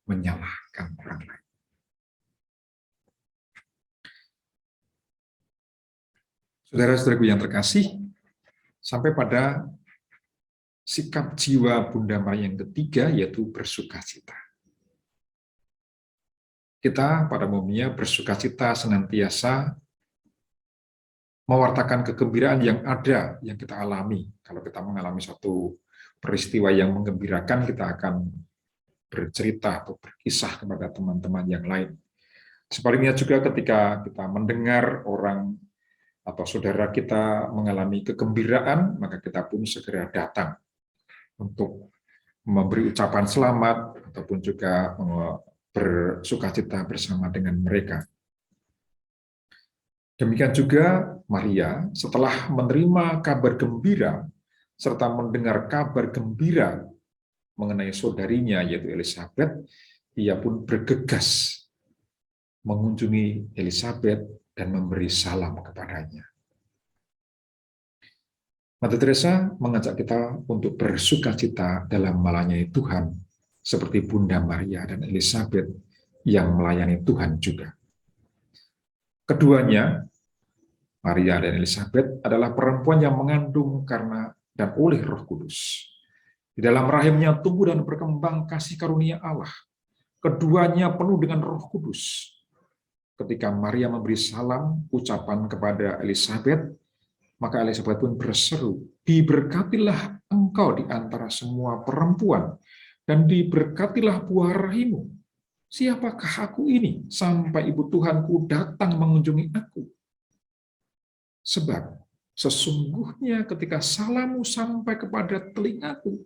menyalahkan orang lain? Saudara-saudaraku yang terkasih, sampai pada sikap jiwa Bunda Maria yang ketiga, yaitu bersukacita. Kita pada umumnya bersukacita senantiasa mewartakan kegembiraan yang ada, yang kita alami. Kalau kita mengalami suatu peristiwa yang menggembirakan, kita akan bercerita atau berkisah kepada teman-teman yang lain. Sebaliknya juga ketika kita mendengar orang atau saudara kita mengalami kegembiraan, maka kita pun segera datang untuk memberi ucapan selamat ataupun juga bersukacita bersama dengan mereka. Demikian juga Maria, setelah menerima kabar gembira serta mendengar kabar gembira mengenai saudarinya yaitu Elizabeth, ia pun bergegas mengunjungi Elizabeth dan memberi salam kepadanya. Mother Teresa mengajak kita untuk bersukacita dalam melayani Tuhan, seperti Bunda Maria dan Elizabeth yang melayani Tuhan juga. Keduanya, Maria dan Elizabeth, adalah perempuan yang mengandung karena dan oleh Roh Kudus. Di dalam rahimnya tumbuh dan berkembang kasih karunia Allah. Keduanya penuh dengan Roh Kudus. Ketika Maria memberi salam, ucapan kepada Elizabeth, maka Elizabeth pun berseru, "Diberkatilah engkau di antara semua perempuan, dan diberkatilah buah rahimmu. Siapakah aku ini, sampai ibu Tuhanku datang mengunjungi aku? Sebab sesungguhnya ketika salammu sampai kepada telingaku,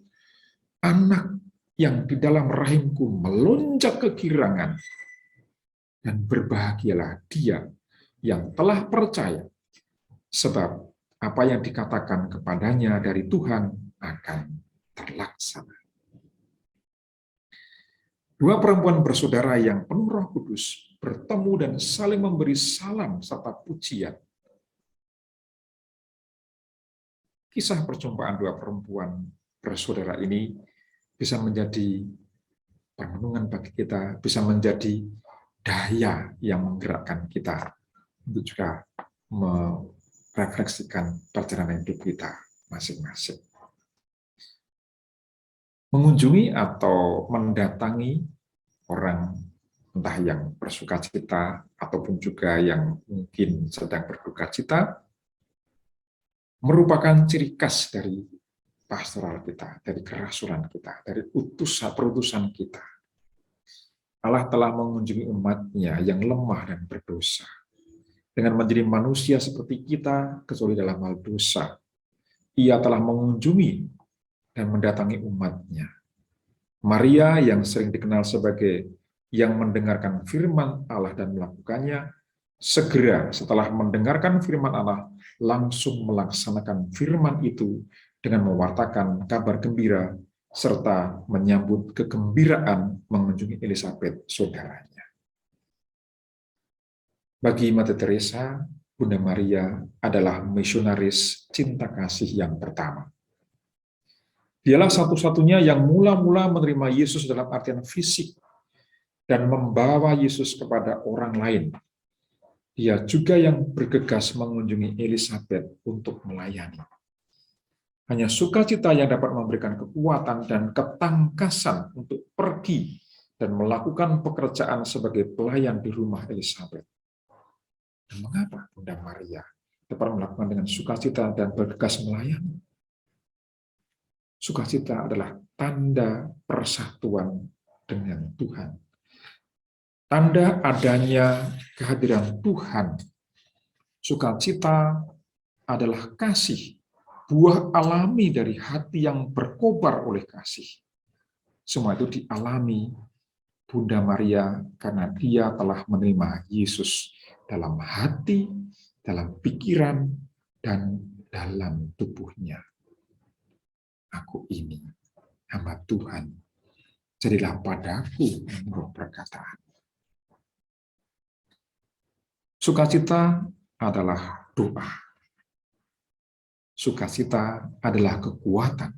anak yang di dalam rahimku melonjak kegirangan, dan berbahagialah dia yang telah percaya, sebab apa yang dikatakan kepadanya dari Tuhan akan terlaksana." Dua perempuan bersaudara yang penuh Roh Kudus bertemu dan saling memberi salam serta pujian. Kisah perjumpaan dua perempuan bersaudara ini bisa menjadi renungan bagi kita, bisa menjadi daya yang menggerakkan kita untuk juga merefleksikan perjalanan hidup kita masing-masing. Mengunjungi atau mendatangi orang entah yang bersuka cita ataupun juga yang mungkin sedang berduka cita merupakan ciri khas dari pastoral kita, dari kerasulan kita, dari perutusan kita. Allah telah mengunjungi umatnya yang lemah dan berdosa dengan menjadi manusia seperti kita kecuali dalam hal dosa. Ia telah mengunjungi dan mendatangi umatnya. Maria yang sering dikenal sebagai yang mendengarkan firman Allah dan melakukannya, segera setelah mendengarkan firman Allah, langsung melaksanakan firman itu dengan mewartakan kabar gembira, serta menyambut kegembiraan mengunjungi Elizabeth, saudaranya. Bagi Mother Teresa, Bunda Maria adalah misionaris cinta kasih yang pertama. Dialah satu-satunya yang mula-mula menerima Yesus dalam artian fisik dan membawa Yesus kepada orang lain. Dia juga yang bergegas mengunjungi Elizabeth untuk melayani. Hanya sukacita yang dapat memberikan kekuatan dan ketangkasan untuk pergi dan melakukan pekerjaan sebagai pelayan di rumah Elizabeth. Dan mengapa Bunda Maria dapat melakukan dengan sukacita dan bergegas melayani? Sukacita adalah tanda persatuan dengan Tuhan. Tanda adanya kehadiran Tuhan. Sukacita adalah kasih, buah alami dari hati yang berkobar oleh kasih. Semua itu dialami Bunda Maria karena dia telah menerima Yesus dalam hati, dalam pikiran, dan dalam tubuhnya. Aku ini hamba Tuhan, jadilah padaku menurut perkataan. Sukacita adalah doa. Sukacita adalah kekuatan.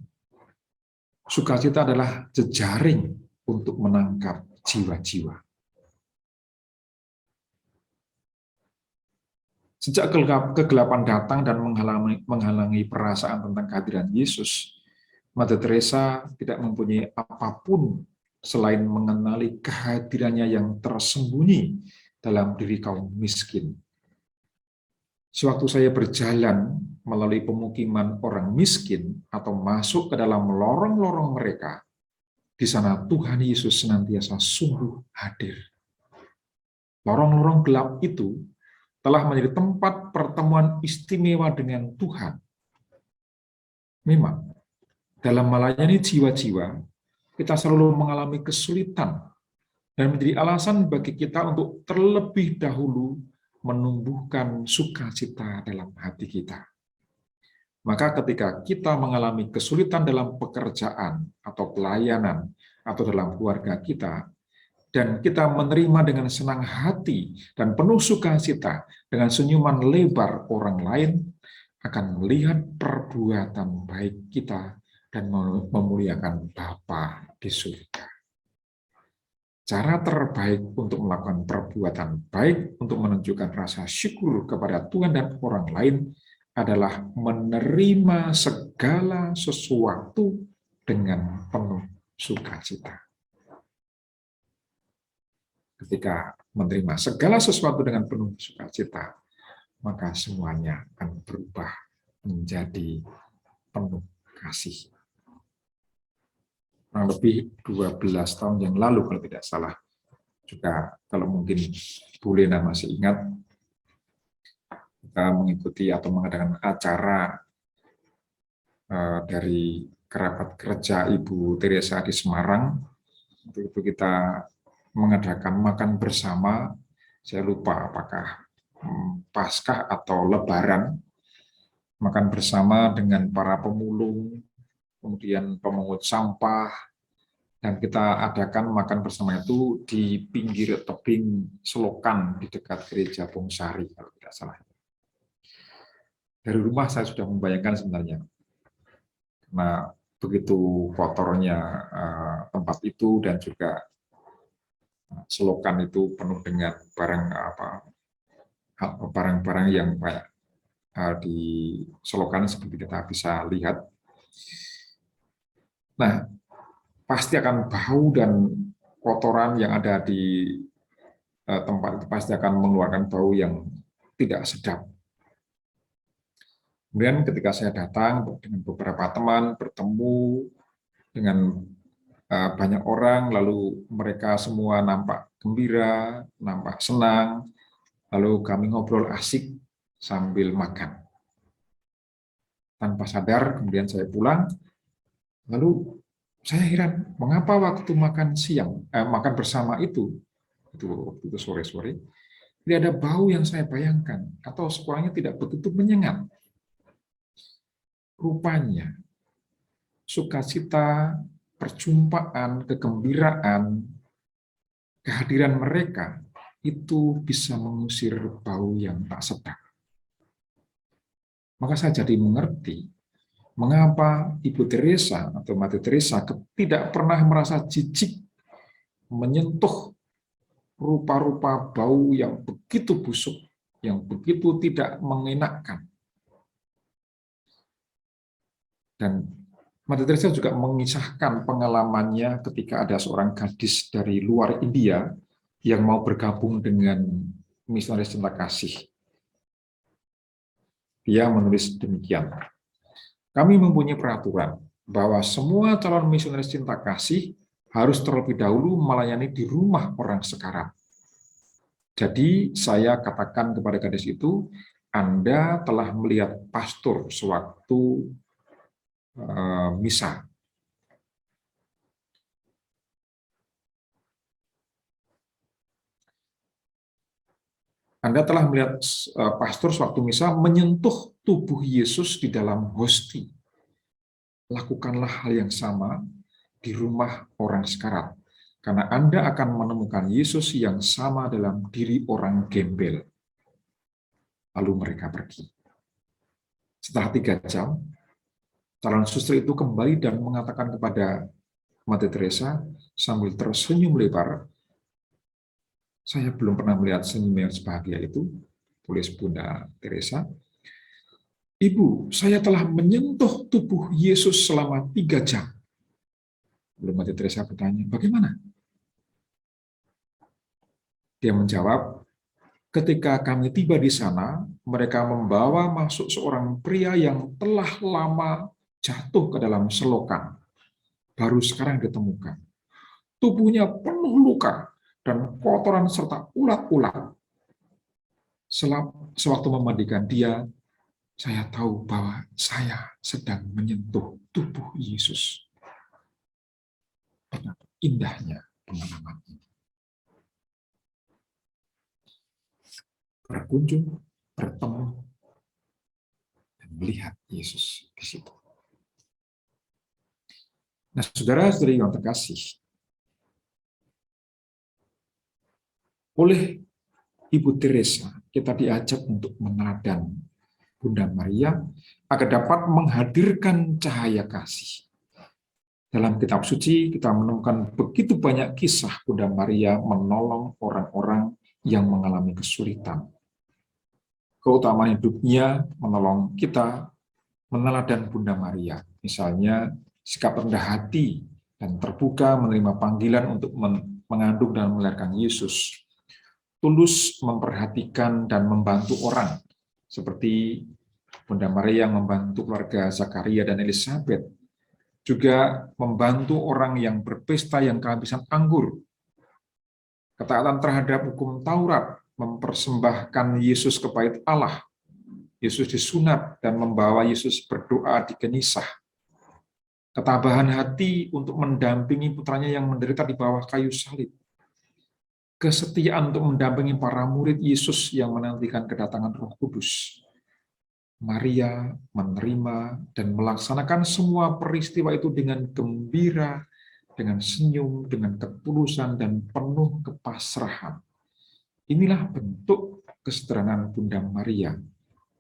Sukacita adalah jejaring untuk menangkap jiwa-jiwa. Sejak kegelapan datang dan menghalangi perasaan tentang kehadiran Yesus, Mother Teresa tidak mempunyai apapun selain mengenali kehadirannya yang tersembunyi dalam diri kaum miskin. Sewaktu saya berjalan melalui pemukiman orang miskin atau masuk ke dalam lorong-lorong mereka, di sana Tuhan Yesus senantiasa sungguh hadir. Lorong-lorong gelap itu telah menjadi tempat pertemuan istimewa dengan Tuhan. Memang, dalam melayani jiwa-jiwa, kita selalu mengalami kesulitan dan menjadi alasan bagi kita untuk terlebih dahulu menumbuhkan sukacita dalam hati kita. Maka ketika kita mengalami kesulitan dalam pekerjaan atau pelayanan atau dalam keluarga kita, dan kita menerima dengan senang hati dan penuh sukacita dengan senyuman lebar orang lain, akan melihat perbuatan baik kita dan memuliakan Bapa di surga. Cara terbaik untuk melakukan perbuatan baik untuk menunjukkan rasa syukur kepada Tuhan dan orang lain adalah menerima segala sesuatu dengan penuh sukacita. Ketika menerima segala sesuatu dengan penuh sukacita, maka semuanya akan berubah menjadi penuh kasih. Kurang lebih 12 tahun yang lalu kalau tidak salah, juga kalau mungkin Bu Lena masih ingat, kita mengikuti atau mengadakan acara dari kerabat kerja Ibu Teresa di Semarang. Waktu itu kita mengadakan makan bersama, saya lupa apakah Paskah atau Lebaran, makan bersama dengan para pemulung, kemudian pemungut sampah, Dan kita adakan makan bersama itu di pinggir tebing selokan di dekat gereja Bongsari, kalau tidak salah. Dari rumah saya sudah membayangkan sebenarnya, karena begitu kotornya tempat itu, dan juga selokan itu penuh dengan barang-barang yang kayak di selokan seperti kita bisa lihat. Nah, pasti akan bau, dan kotoran yang ada di tempat itu pasti akan mengeluarkan bau yang tidak sedap. Kemudian ketika saya datang dengan beberapa teman, bertemu dengan banyak orang, lalu mereka semua nampak gembira, nampak senang, lalu kami ngobrol asik sambil makan. Tanpa sadar, kemudian saya pulang, lalu saya heran, mengapa waktu makan siang, makan bersama itu sore-sore, tidak ada bau yang saya bayangkan, atau sekurangnya tidak begitu menyengat. Rupanya, sukacita, perjumpaan, kegembiraan, kehadiran mereka itu bisa mengusir bau yang tak sedap. Maka saya jadi mengerti mengapa Ibu Teresa atau Mati Teresa tidak pernah merasa jijik menyentuh rupa-rupa bau yang begitu busuk, yang begitu tidak mengenakkan. Dan Mati Teresa juga mengisahkan pengalamannya ketika ada seorang gadis dari luar India yang mau bergabung dengan misionaris cinta kasih. Dia menulis demikian. Kami mempunyai peraturan bahwa semua calon misionaris cinta kasih harus terlebih dahulu melayani di rumah orang sekarat. Jadi saya katakan kepada gadis itu, Anda telah melihat pastor sewaktu misa. Anda telah melihat pastor sewaktu misa menyentuh tubuh Yesus di dalam hosti. Lakukanlah hal yang sama di rumah orang sekarat, karena Anda akan menemukan Yesus yang sama dalam diri orang gembel. Lalu mereka pergi. Setelah 3 jam, calon suster itu kembali dan mengatakan kepada Mati Teresa sambil tersenyum lebar, saya belum pernah melihat senyum yang sebahagia itu, tulis Bunda Teresa. Ibu, saya telah menyentuh tubuh Yesus selama 3 jam. Lalu Mati Teresa bertanya, bagaimana? Dia menjawab, ketika kami tiba di sana, mereka membawa masuk seorang pria yang telah lama jatuh ke dalam selokan. Baru sekarang ditemukan. Tubuhnya penuh luka dan kotoran serta ulat-ulat. Sewaktu memandikan dia, saya tahu bahwa saya sedang menyentuh tubuh Yesus. Betapa indahnya pengalaman ini. Berkunjung, bertemu, dan melihat Yesus di situ. Nah, saudara-saudari yang terkasih, oleh Ibu Teresa kita diajak untuk meneladani Bunda Maria agar dapat menghadirkan cahaya kasih. Dalam kitab suci kita menemukan begitu banyak kisah Bunda Maria menolong orang-orang yang mengalami kesulitan. Keutamaan hidupnya menolong kita meneladan Bunda Maria. Misalnya sikap rendah hati dan terbuka menerima panggilan untuk mengandung dan melahirkan Yesus. Tulus memperhatikan dan membantu orang, seperti Bunda Maria yang membantu keluarga Zakaria dan Elizabeth, juga membantu orang yang berpesta yang kehabisan anggur. Ketaatan terhadap hukum Taurat, mempersembahkan Yesus ke bait Allah. Yesus disunat dan membawa Yesus berdoa di Genisah. Ketabahan hati untuk mendampingi putranya yang menderita di bawah kayu salib. Kesetiaan untuk mendampingi para murid Yesus yang menantikan kedatangan Roh Kudus. Maria menerima dan melaksanakan semua peristiwa itu dengan gembira dengan senyum, dengan ketulusan, dan penuh kepasrahan. Inilah bentuk kesederhanaan Bunda Maria,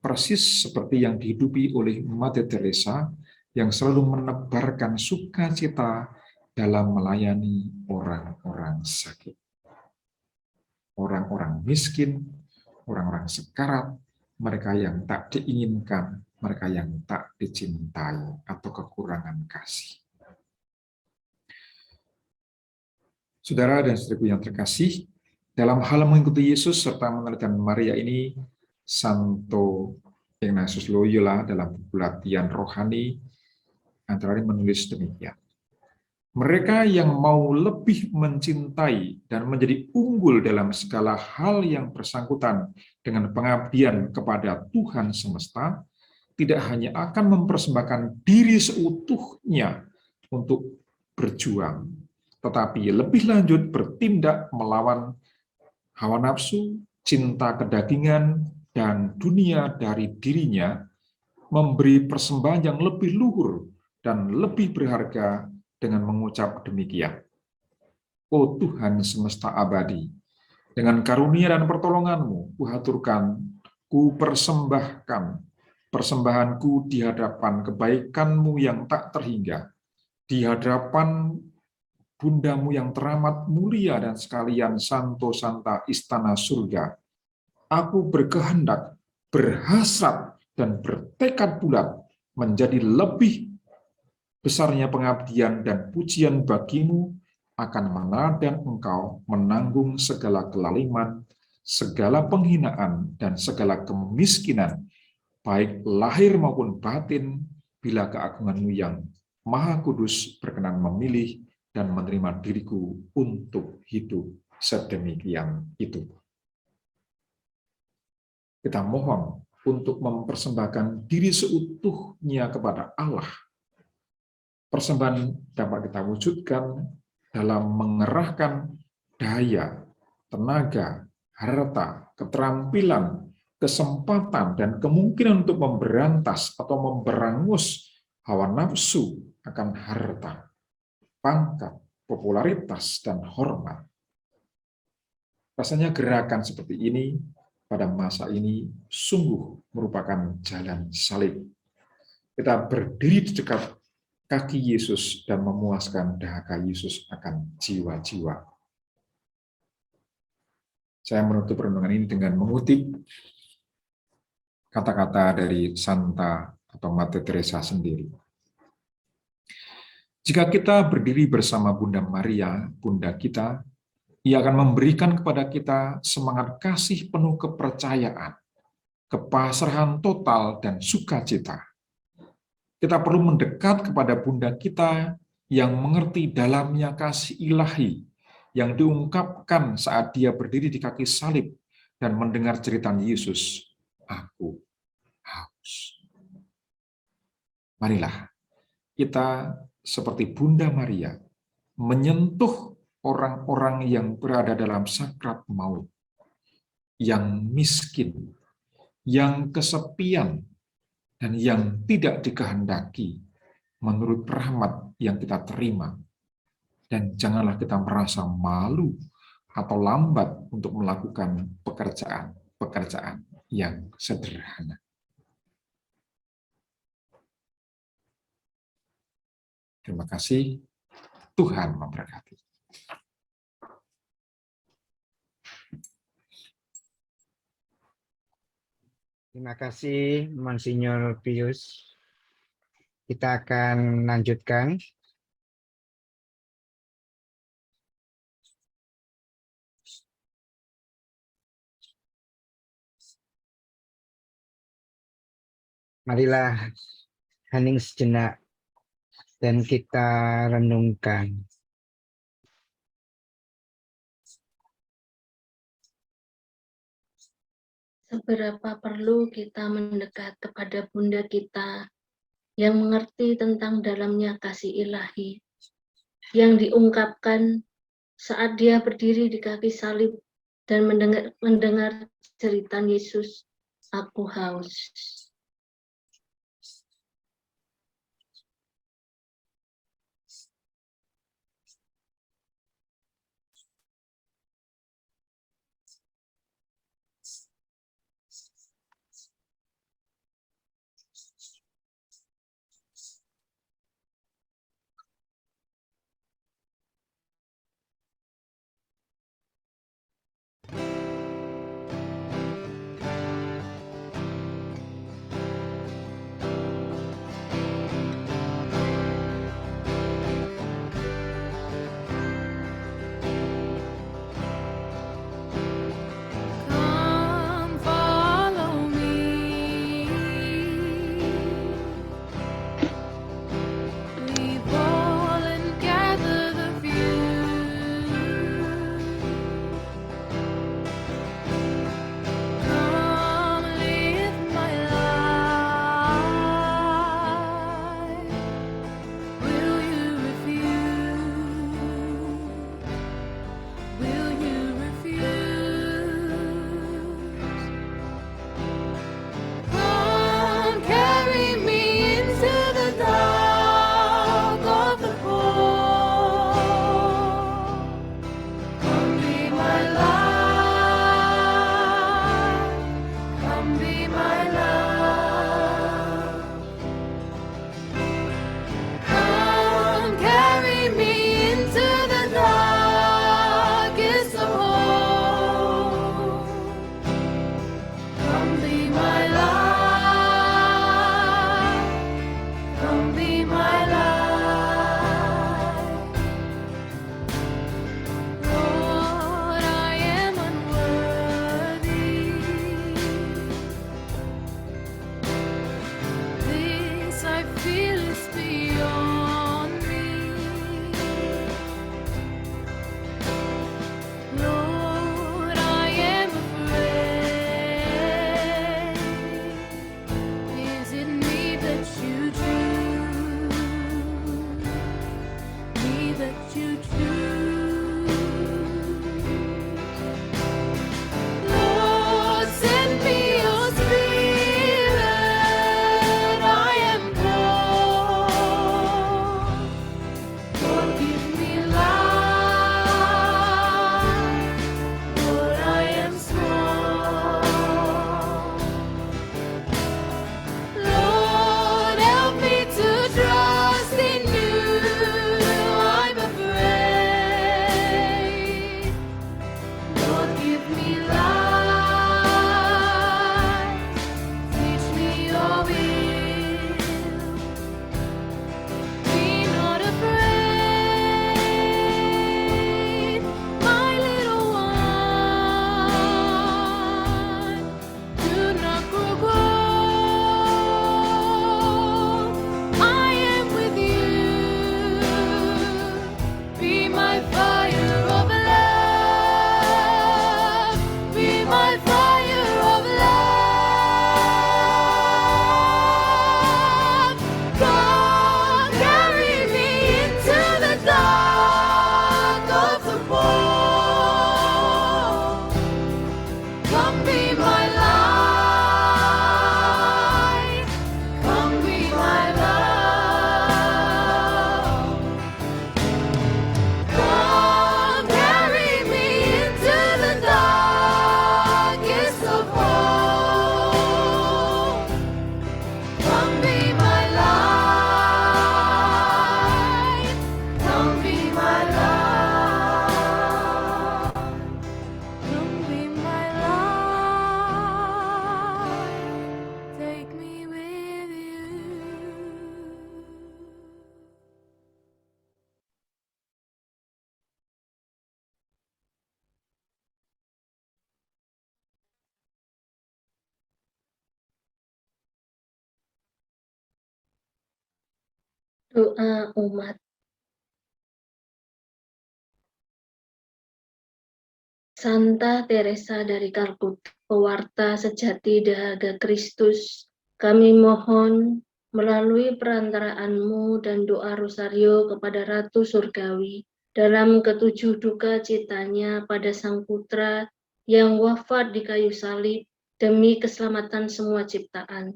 persis seperti yang dihidupi oleh Mother Teresa yang selalu menebarkan sukacita dalam melayani orang-orang sakit, orang-orang miskin, orang-orang sekarat, mereka yang tak diinginkan, mereka yang tak dicintai atau kekurangan kasih. Saudara dan saudaraku yang terkasih, dalam hal mengikuti Yesus serta meneliti Maria ini, Santo Ignatius Loyola dalam buku Latihan Rohani antara lain menulis demikian. Mereka yang mau lebih mencintai dan menjadi unggul dalam segala hal yang bersangkutan dengan pengabdian kepada Tuhan semesta, tidak hanya akan mempersembahkan diri seutuhnya untuk berjuang, tetapi lebih lanjut bertindak melawan hawa nafsu, cinta kedagingan, dan dunia dari dirinya, memberi persembahan yang lebih luhur dan lebih berharga dengan mengucap demikian. Oh Tuhan semesta abadi, dengan karunia dan pertolongan-Mu, kuhaturkan, kupersembahkan persembahanku di hadapan kebaikan-Mu yang tak terhingga, di hadapan Bundamu yang teramat mulia dan sekalian Santo Santa Istana Surga. Aku berkehendak, berhasrat, dan bertekad bulat menjadi lebih besarnya pengabdian dan pujian bagimu akan menadan Engkau menanggung segala kelaliman, segala penghinaan, dan segala kemiskinan, baik lahir maupun batin, bila keagungan-Mu yang Maha Kudus berkenan memilih dan menerima diriku untuk hidup sedemikian itu. Kita mohon untuk mempersembahkan diri seutuhnya kepada Allah. Persembahan dapat kita wujudkan dalam mengerahkan daya, tenaga, harta, keterampilan, kesempatan, dan kemungkinan untuk memberantas atau memberangus hawa nafsu akan harta, pangkat, popularitas, dan hormat. Rasanya gerakan seperti ini pada masa ini sungguh merupakan jalan salib. Kita berdiri di dekat kaki Yesus dan memuaskan dahaga Yesus akan jiwa-jiwa. Saya menutup renungan ini dengan mengutip kata-kata dari Santa atau Mother Teresa sendiri. Jika kita berdiri bersama Bunda Maria, Bunda kita, Ia akan memberikan kepada kita semangat kasih penuh kepercayaan, kepasrahan total, dan sukacita. Kita perlu mendekat kepada Bunda kita yang mengerti dalamnya kasih ilahi yang diungkapkan saat Dia berdiri di kaki salib dan mendengar cerita Yesus, "Aku haus." Marilah kita seperti Bunda Maria menyentuh orang-orang yang berada dalam sakrat maut, yang miskin, yang kesepian, dan yang tidak dikehendaki menurut rahmat yang kita terima. Dan janganlah kita merasa malu atau lambat untuk melakukan pekerjaan yang sederhana. Terima kasih. Tuhan memberkati. Terima kasih, Monsinyur Pius. Kita akan lanjutkan. Marilah hening sejenak dan kita renungkan. Seberapa perlu kita mendekat kepada Bunda kita yang mengerti tentang dalamnya kasih ilahi yang diungkapkan saat Dia berdiri di kaki salib dan mendengar cerita Yesus, "Aku haus." Doa umat. Santa Teresa dari Kalkuta, pewarta sejati dahaga Kristus, kami mohon melalui perantaraanmu dan doa rosario kepada Ratu Surgawi dalam ketujuh duka citanya pada Sang Putra yang wafat di kayu salib demi keselamatan semua ciptaan.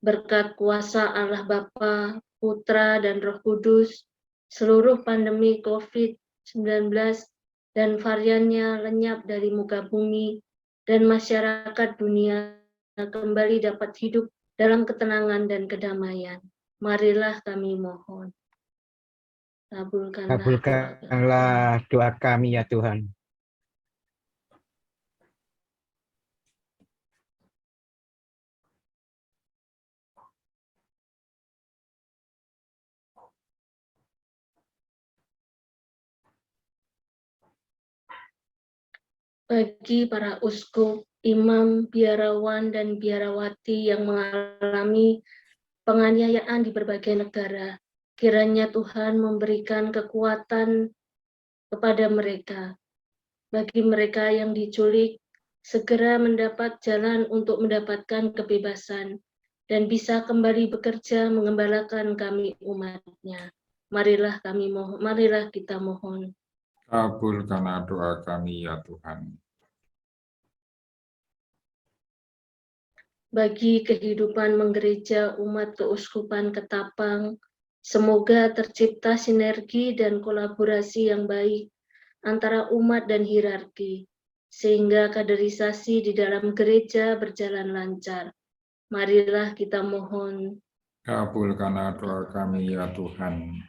Berkat kuasa Allah Bapa, Putra, dan Roh Kudus, seluruh pandemi COVID-19 dan variannya lenyap dari muka bumi, dan masyarakat dunia kembali dapat hidup dalam ketenangan dan kedamaian. Marilah kami mohon. Kabulkanlah doa kami ya Tuhan. Bagi para uskup, imam, biarawan, dan biarawati yang mengalami penganiayaan di berbagai negara, kiranya Tuhan memberikan kekuatan kepada mereka. Bagi mereka yang diculik, segera mendapat jalan untuk mendapatkan kebebasan dan bisa kembali bekerja mengembalakan kami umat-Nya. Marilah kita mohon. Kabulkanlah doa kami ya Tuhan. Bagi kehidupan menggereja umat keuskupan Ketapang, semoga tercipta sinergi dan kolaborasi yang baik antara umat dan hierarki, sehingga kaderisasi di dalam gereja berjalan lancar. Marilah kita mohon. Kabulkanlah doa kami ya Tuhan.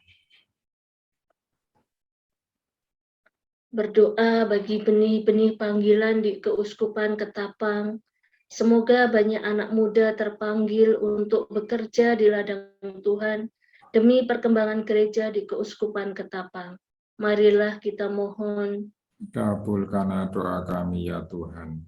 Berdoa bagi benih-benih panggilan di keuskupan Ketapang. Semoga banyak anak muda terpanggil untuk bekerja di ladang Tuhan demi perkembangan gereja di keuskupan Ketapang. Marilah kita mohon. Kabulkanlah doa kami ya Tuhan.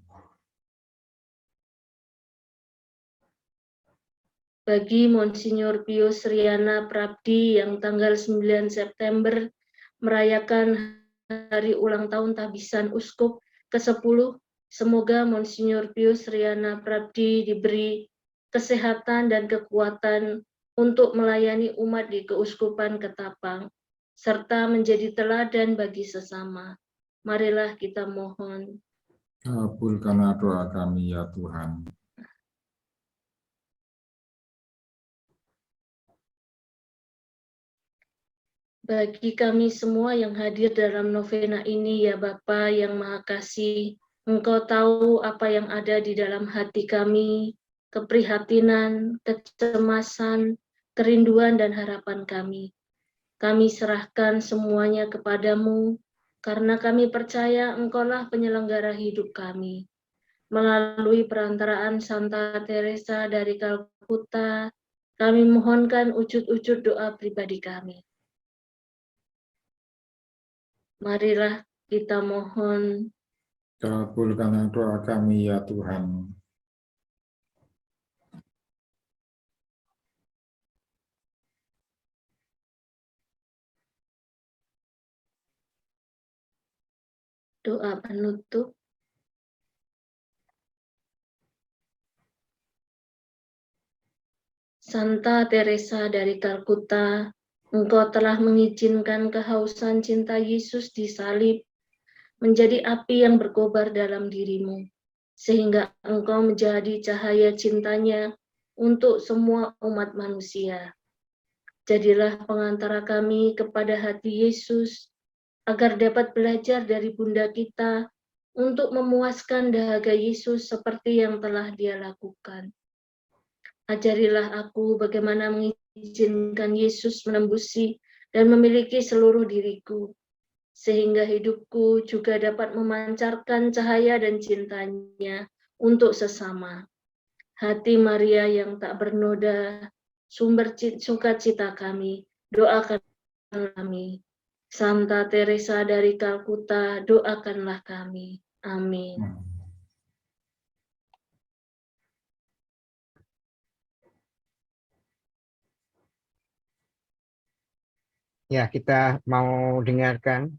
Bagi Monsinyur Pius Riana Prabdi yang tanggal 9 September merayakan hari ulang tahun Tabisan Uskup ke-10, semoga Monsinyur Pius Riana Prabdi diberi kesehatan dan kekuatan untuk melayani umat di keuskupan Ketapang, serta menjadi teladan bagi sesama. Marilah kita mohon. Kabulkanlah doa kami ya Tuhan. Bagi kami semua yang hadir dalam novena ini, ya Bapa yang Maha Kasih, Engkau tahu apa yang ada di dalam hati kami, keprihatinan, kecemasan, kerinduan, dan harapan kami. Kami serahkan semuanya kepadamu, karena kami percaya Engkaulah penyelenggara hidup kami. Melalui perantaraan Santa Teresa dari Kalkuta, kami mohonkan wujud-wujud doa pribadi kami. Marilah kita mohon. Kabulkanlah doa kami ya Tuhan. Doa penutup. Santa Teresa dari Kalkuta, Engkau telah mengizinkan kehausan cinta Yesus di salib menjadi api yang berkobar dalam dirimu, sehingga Engkau menjadi cahaya cintanya untuk semua umat manusia. Jadilah pengantara kami kepada hati Yesus, agar dapat belajar dari Bunda kita untuk memuaskan dahaga Yesus seperti yang telah Dia lakukan. Ajarilah aku bagaimana mengizinkan Yesus menembusi dan memiliki seluruh diriku, sehingga hidupku juga dapat memancarkan cahaya dan cintanya untuk sesama. Hati Maria yang tak bernoda, sumber sukacita kami, doakan kami. Santa Teresa dari Kalkuta, doakanlah kami. Amin. Ya, kita mau dengarkan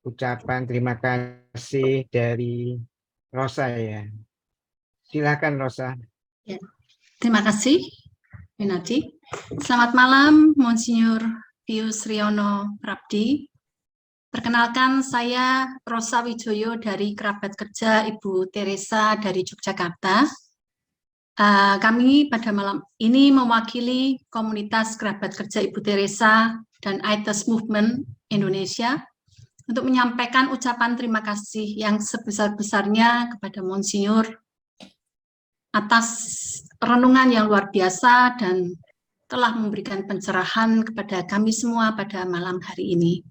ucapan terima kasih dari Rosa ya. Silakan Rosa. Terima kasih, Winati. Selamat malam, Monsinyur Pius Riono Prabdi. Perkenalkan, saya Rosa Wijoyo dari kerabat kerja Ibu Teresa dari Yogyakarta. Kami pada malam ini mewakili komunitas kerabat kerja Ibu Teresa dan ITES Movement Indonesia untuk menyampaikan ucapan terima kasih yang sebesar-besarnya kepada Monsinyur atas renungan yang luar biasa dan telah memberikan pencerahan kepada kami semua pada malam hari ini.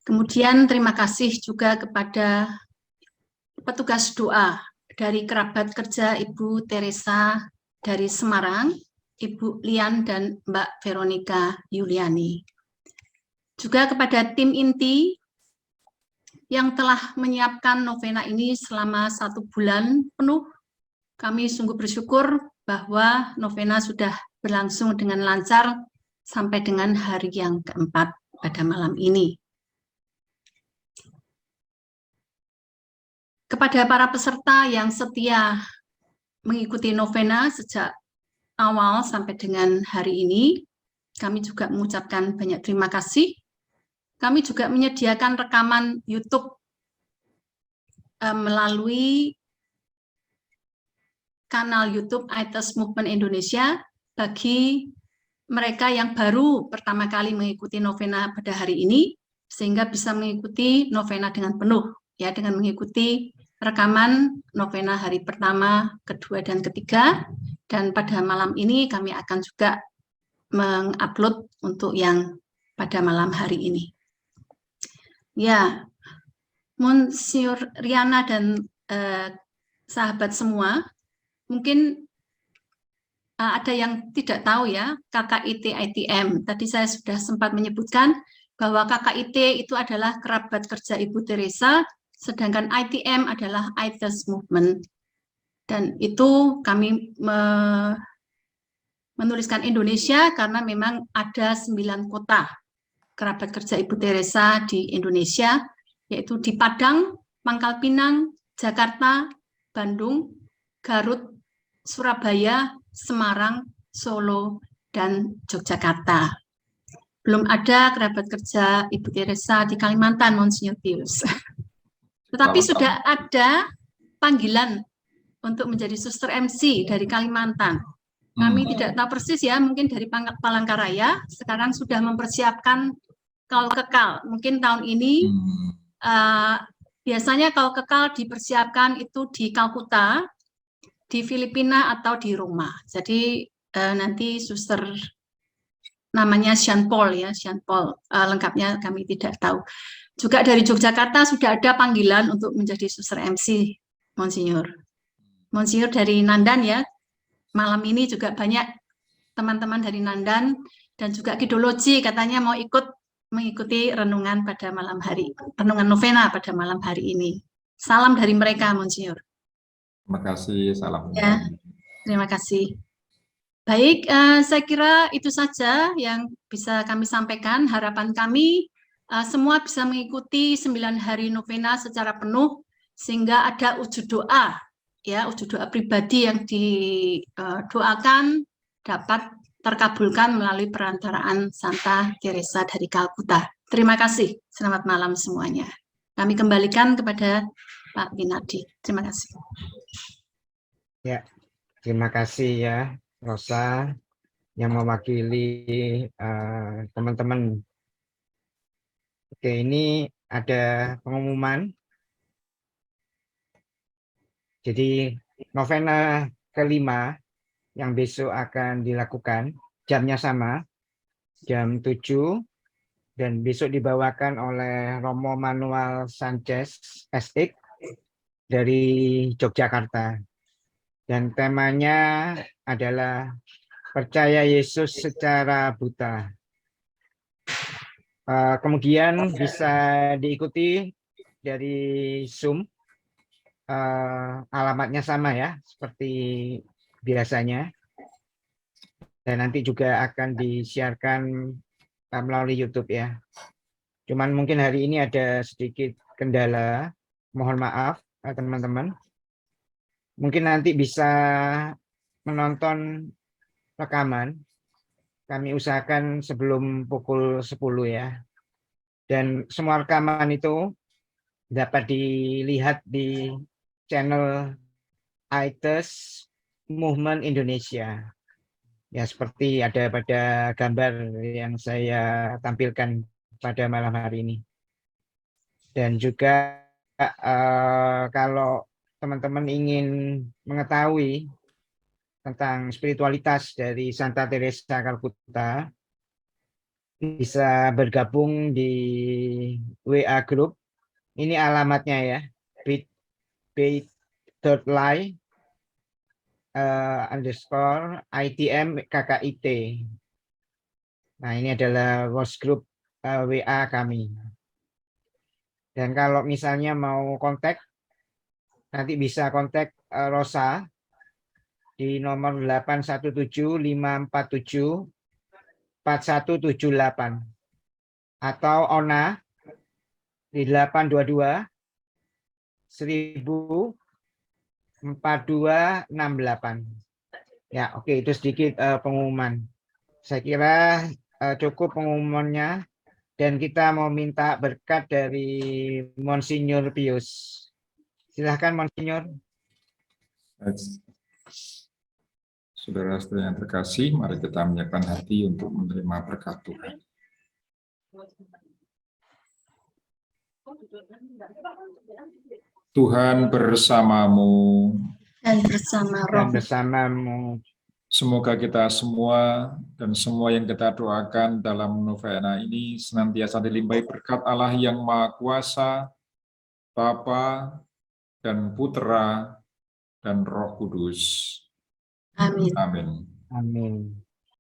Kemudian terima kasih juga kepada petugas doa dari kerabat kerja Ibu Teresa dari Semarang, Ibu Lian dan Mbak Veronica Yuliani. Juga kepada tim inti yang telah menyiapkan novena ini selama 1 bulan penuh. Kami sungguh bersyukur bahwa novena sudah berlangsung dengan lancar sampai dengan hari yang keempat pada malam ini. Kepada para peserta yang setia mengikuti novena sejak awal sampai dengan hari ini, kami juga mengucapkan banyak terima kasih. Kami juga menyediakan rekaman YouTube melalui kanal YouTube ITES Movement Indonesia bagi mereka yang baru pertama kali mengikuti novena pada hari ini, sehingga bisa mengikuti novena dengan penuh, ya, dengan mengikuti rekaman novena hari pertama, kedua, dan ketiga. Dan pada malam ini kami akan juga mengupload untuk yang pada malam hari ini. Ya, Monsinyur Riana dan sahabat semua, mungkin ada yang tidak tahu ya, KKIT ITM. Tadi saya sudah sempat menyebutkan bahwa KKIT itu adalah kerabat kerja Ibu Teresa, sedangkan ITM adalah ITES Movement. Dan itu kami menuliskan Indonesia karena memang ada 9 kota kerabat kerja Ibu Teresa di Indonesia, yaitu di Padang, Pangkal Pinang, Jakarta, Bandung, Garut, Surabaya, Semarang, Solo, dan Yogyakarta. Belum ada kerabat kerja Ibu Teresa di Kalimantan, Monsinyur Pius. Tetapi sudah ada panggilan untuk menjadi suster MC dari Kalimantan. Kami tidak tahu persis ya, mungkin dari Palangkaraya, sekarang sudah mempersiapkan kaul kekal. Mungkin tahun ini, biasanya kaul kekal dipersiapkan itu di Kalkuta, di Filipina atau di Roma. Jadi nanti suster namanya Sean Paul ya, Sean Paul, lengkapnya kami tidak tahu. Juga dari Yogyakarta sudah ada panggilan untuk menjadi suster MC, Monsinyur. Monsinyur dari Nandan ya, malam ini juga banyak teman-teman dari Nandan dan juga Kidologi katanya mau ikut mengikuti renungan pada malam hari, renungan novena pada malam hari ini. Salam dari mereka, Monsinyur. Terima kasih, salam. Ya, terima kasih. Baik, saya kira itu saja yang bisa kami sampaikan. Harapan kami semua bisa mengikuti 9 hari novena secara penuh, sehingga ada wujud doa, ya, wujud doa pribadi yang didoakan dapat terkabulkan melalui perantaraan Santa Teresa dari Kalkuta. Terima kasih. Selamat malam semuanya. Kami kembalikan kepada Pak Winadi. Terima kasih. Ya, terima kasih ya Rosa yang mewakili teman-teman. Oke, ini ada pengumuman. Jadi novena kelima yang besok akan dilakukan, jamnya sama, jam 7, dan besok dibawakan oleh Romo Manuel Sanchez SX dari Yogyakarta. Dan temanya adalah percaya Yesus secara buta. Kemudian bisa diikuti dari Zoom, alamatnya sama ya, seperti biasanya. Dan nanti juga akan disiarkan melalui YouTube ya. Cuman mungkin hari ini ada sedikit kendala, mohon maaf teman-teman. Mungkin nanti bisa menonton rekaman. Kami usahakan sebelum pukul 10 ya. Dan semua rekaman itu dapat dilihat di channel ITES Movement Indonesia. Ya, seperti ada pada gambar yang saya tampilkan pada malam hari ini. Dan juga kalau teman-teman ingin mengetahui tentang spiritualitas dari Santa Teresa Calcutta, bisa bergabung di WA Group. Ini alamatnya ya, bit.ly _ ITM KKIT. Nah, ini adalah host group WA kami. Dan kalau misalnya mau kontak, nanti bisa kontak Rosa di nomor 817-547-4178 atau Ona di 822-1000-4268. Ya, oke, itu sedikit pengumuman. Saya kira cukup pengumumannya, dan kita mau minta berkat dari Monsinyur Pius. Silahkan Monsinyur. Saudara-saudara yang terkasih, mari kita menyiapkan hati untuk menerima berkat Tuhan. Tuhan bersamamu Dan bersama Dan roh bersamamu. Semoga kita semua dan semua yang kita doakan dalam novena ini senantiasa dilimpahi berkat Allah yang Maha Kuasa, Bapa dan Putra dan Roh Kudus. Amin. Amin. Amin.